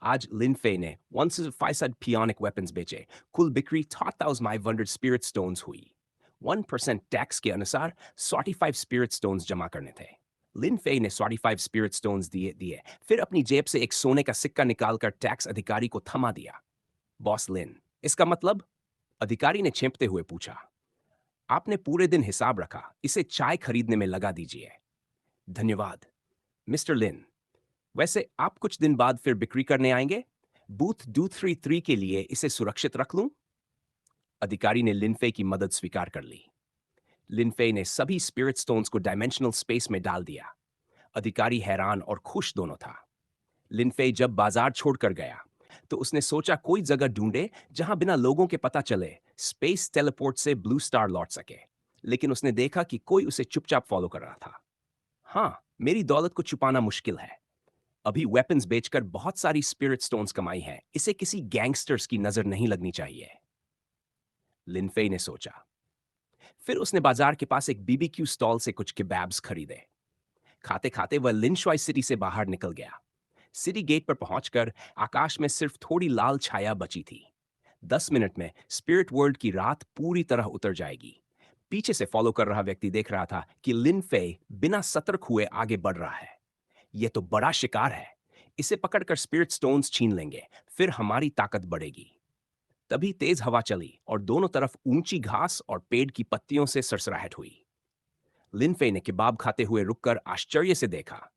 आज लिनफे ने 1 पियोनिक वेपन्स बेचे। कुल बिक्री 12,500 स्पिरिट स्टोन्स हुई। 1% टैक्स के अनुसार 45 स्पिरिट स्टोन्स जमा करने थे। लिनफे ने 45 स्पिरिट स्टोन्स दिए, फिर अपनी जेब से एक सोने का सिक्का निकालकर टैक्स अधिकारी को थमा दिया। बॉस लिन, इसका मतलब? अधिकारी ने चेंपते हुए पूछा। आपने पूरे दिन हिसाब रखा, इसे चाय खरीदने में लगा दीजिए। धन्यवाद मिस्टर लिन। वैसे आप कुछ दिन बाद फिर बिक्री करने आएंगे? बूथ 233 के लिए इसे सुरक्षित रख लूं? अधिकारी ने लिनफे की मदद स्वीकार कर ली। लिनफे ने सभी स्पिरिट स्टोन्स को डायमेंशनल स्पेस में डाल दिया। अधिकारी हैरान और खुश दोनों था। लिनफे जब बाजार छोड़कर गया तो उसने सोचा कोई जगह ढूंढे जहां बिना लोगों के पता चले स्पेस टेलीपोर्ट से ब्लू स्टार लौट सके। लेकिन उसने देखा कि कोई उसे चुपचाप फॉलो कर रहा था। हाँ, मेरी दौलत को छुपाना मुश्किल है। अभी वेपन्स बेचकर बहुत सारी स्पिरिट स्टोन्स कमाई है, इसे किसी गैंगस्टर्स की नजर नहीं लगनी चाहिए। लिनफे ने सोचा। फिर उसने बाजार के पास एक बीबीक्यू स्टॉल से कुछ केबैब्स खरीदे। खाते खाते वह लिनशॉय सिटी से बाहर निकल गया। सिटी गेट पर पहुंचकर आकाश में सिर्फ थोड़ी लाल छाया बची थी। 10 मिनट में स्पिरिट वर्ल्ड की रात पूरी तरह उतर जाएगी। पीछे से फॉलो कर रहा व्यक्ति देख रहा था कि लिनफे बिना सतर्क हुए आगे बढ़ रहा है। यह तो बड़ा शिकार है। इसे पकड़कर स्पिरिट स्टोन्स छीन लेंगे, फिर हमारी ताकत बढ़ेगी। तभी तेज हवा चली और दोनों तरफ ऊंची घास और पेड़ की पत्तियों से सरसराहट हुई। लिन फे ने किबाब खाते हुए रुककर आश्चर्य से देखा।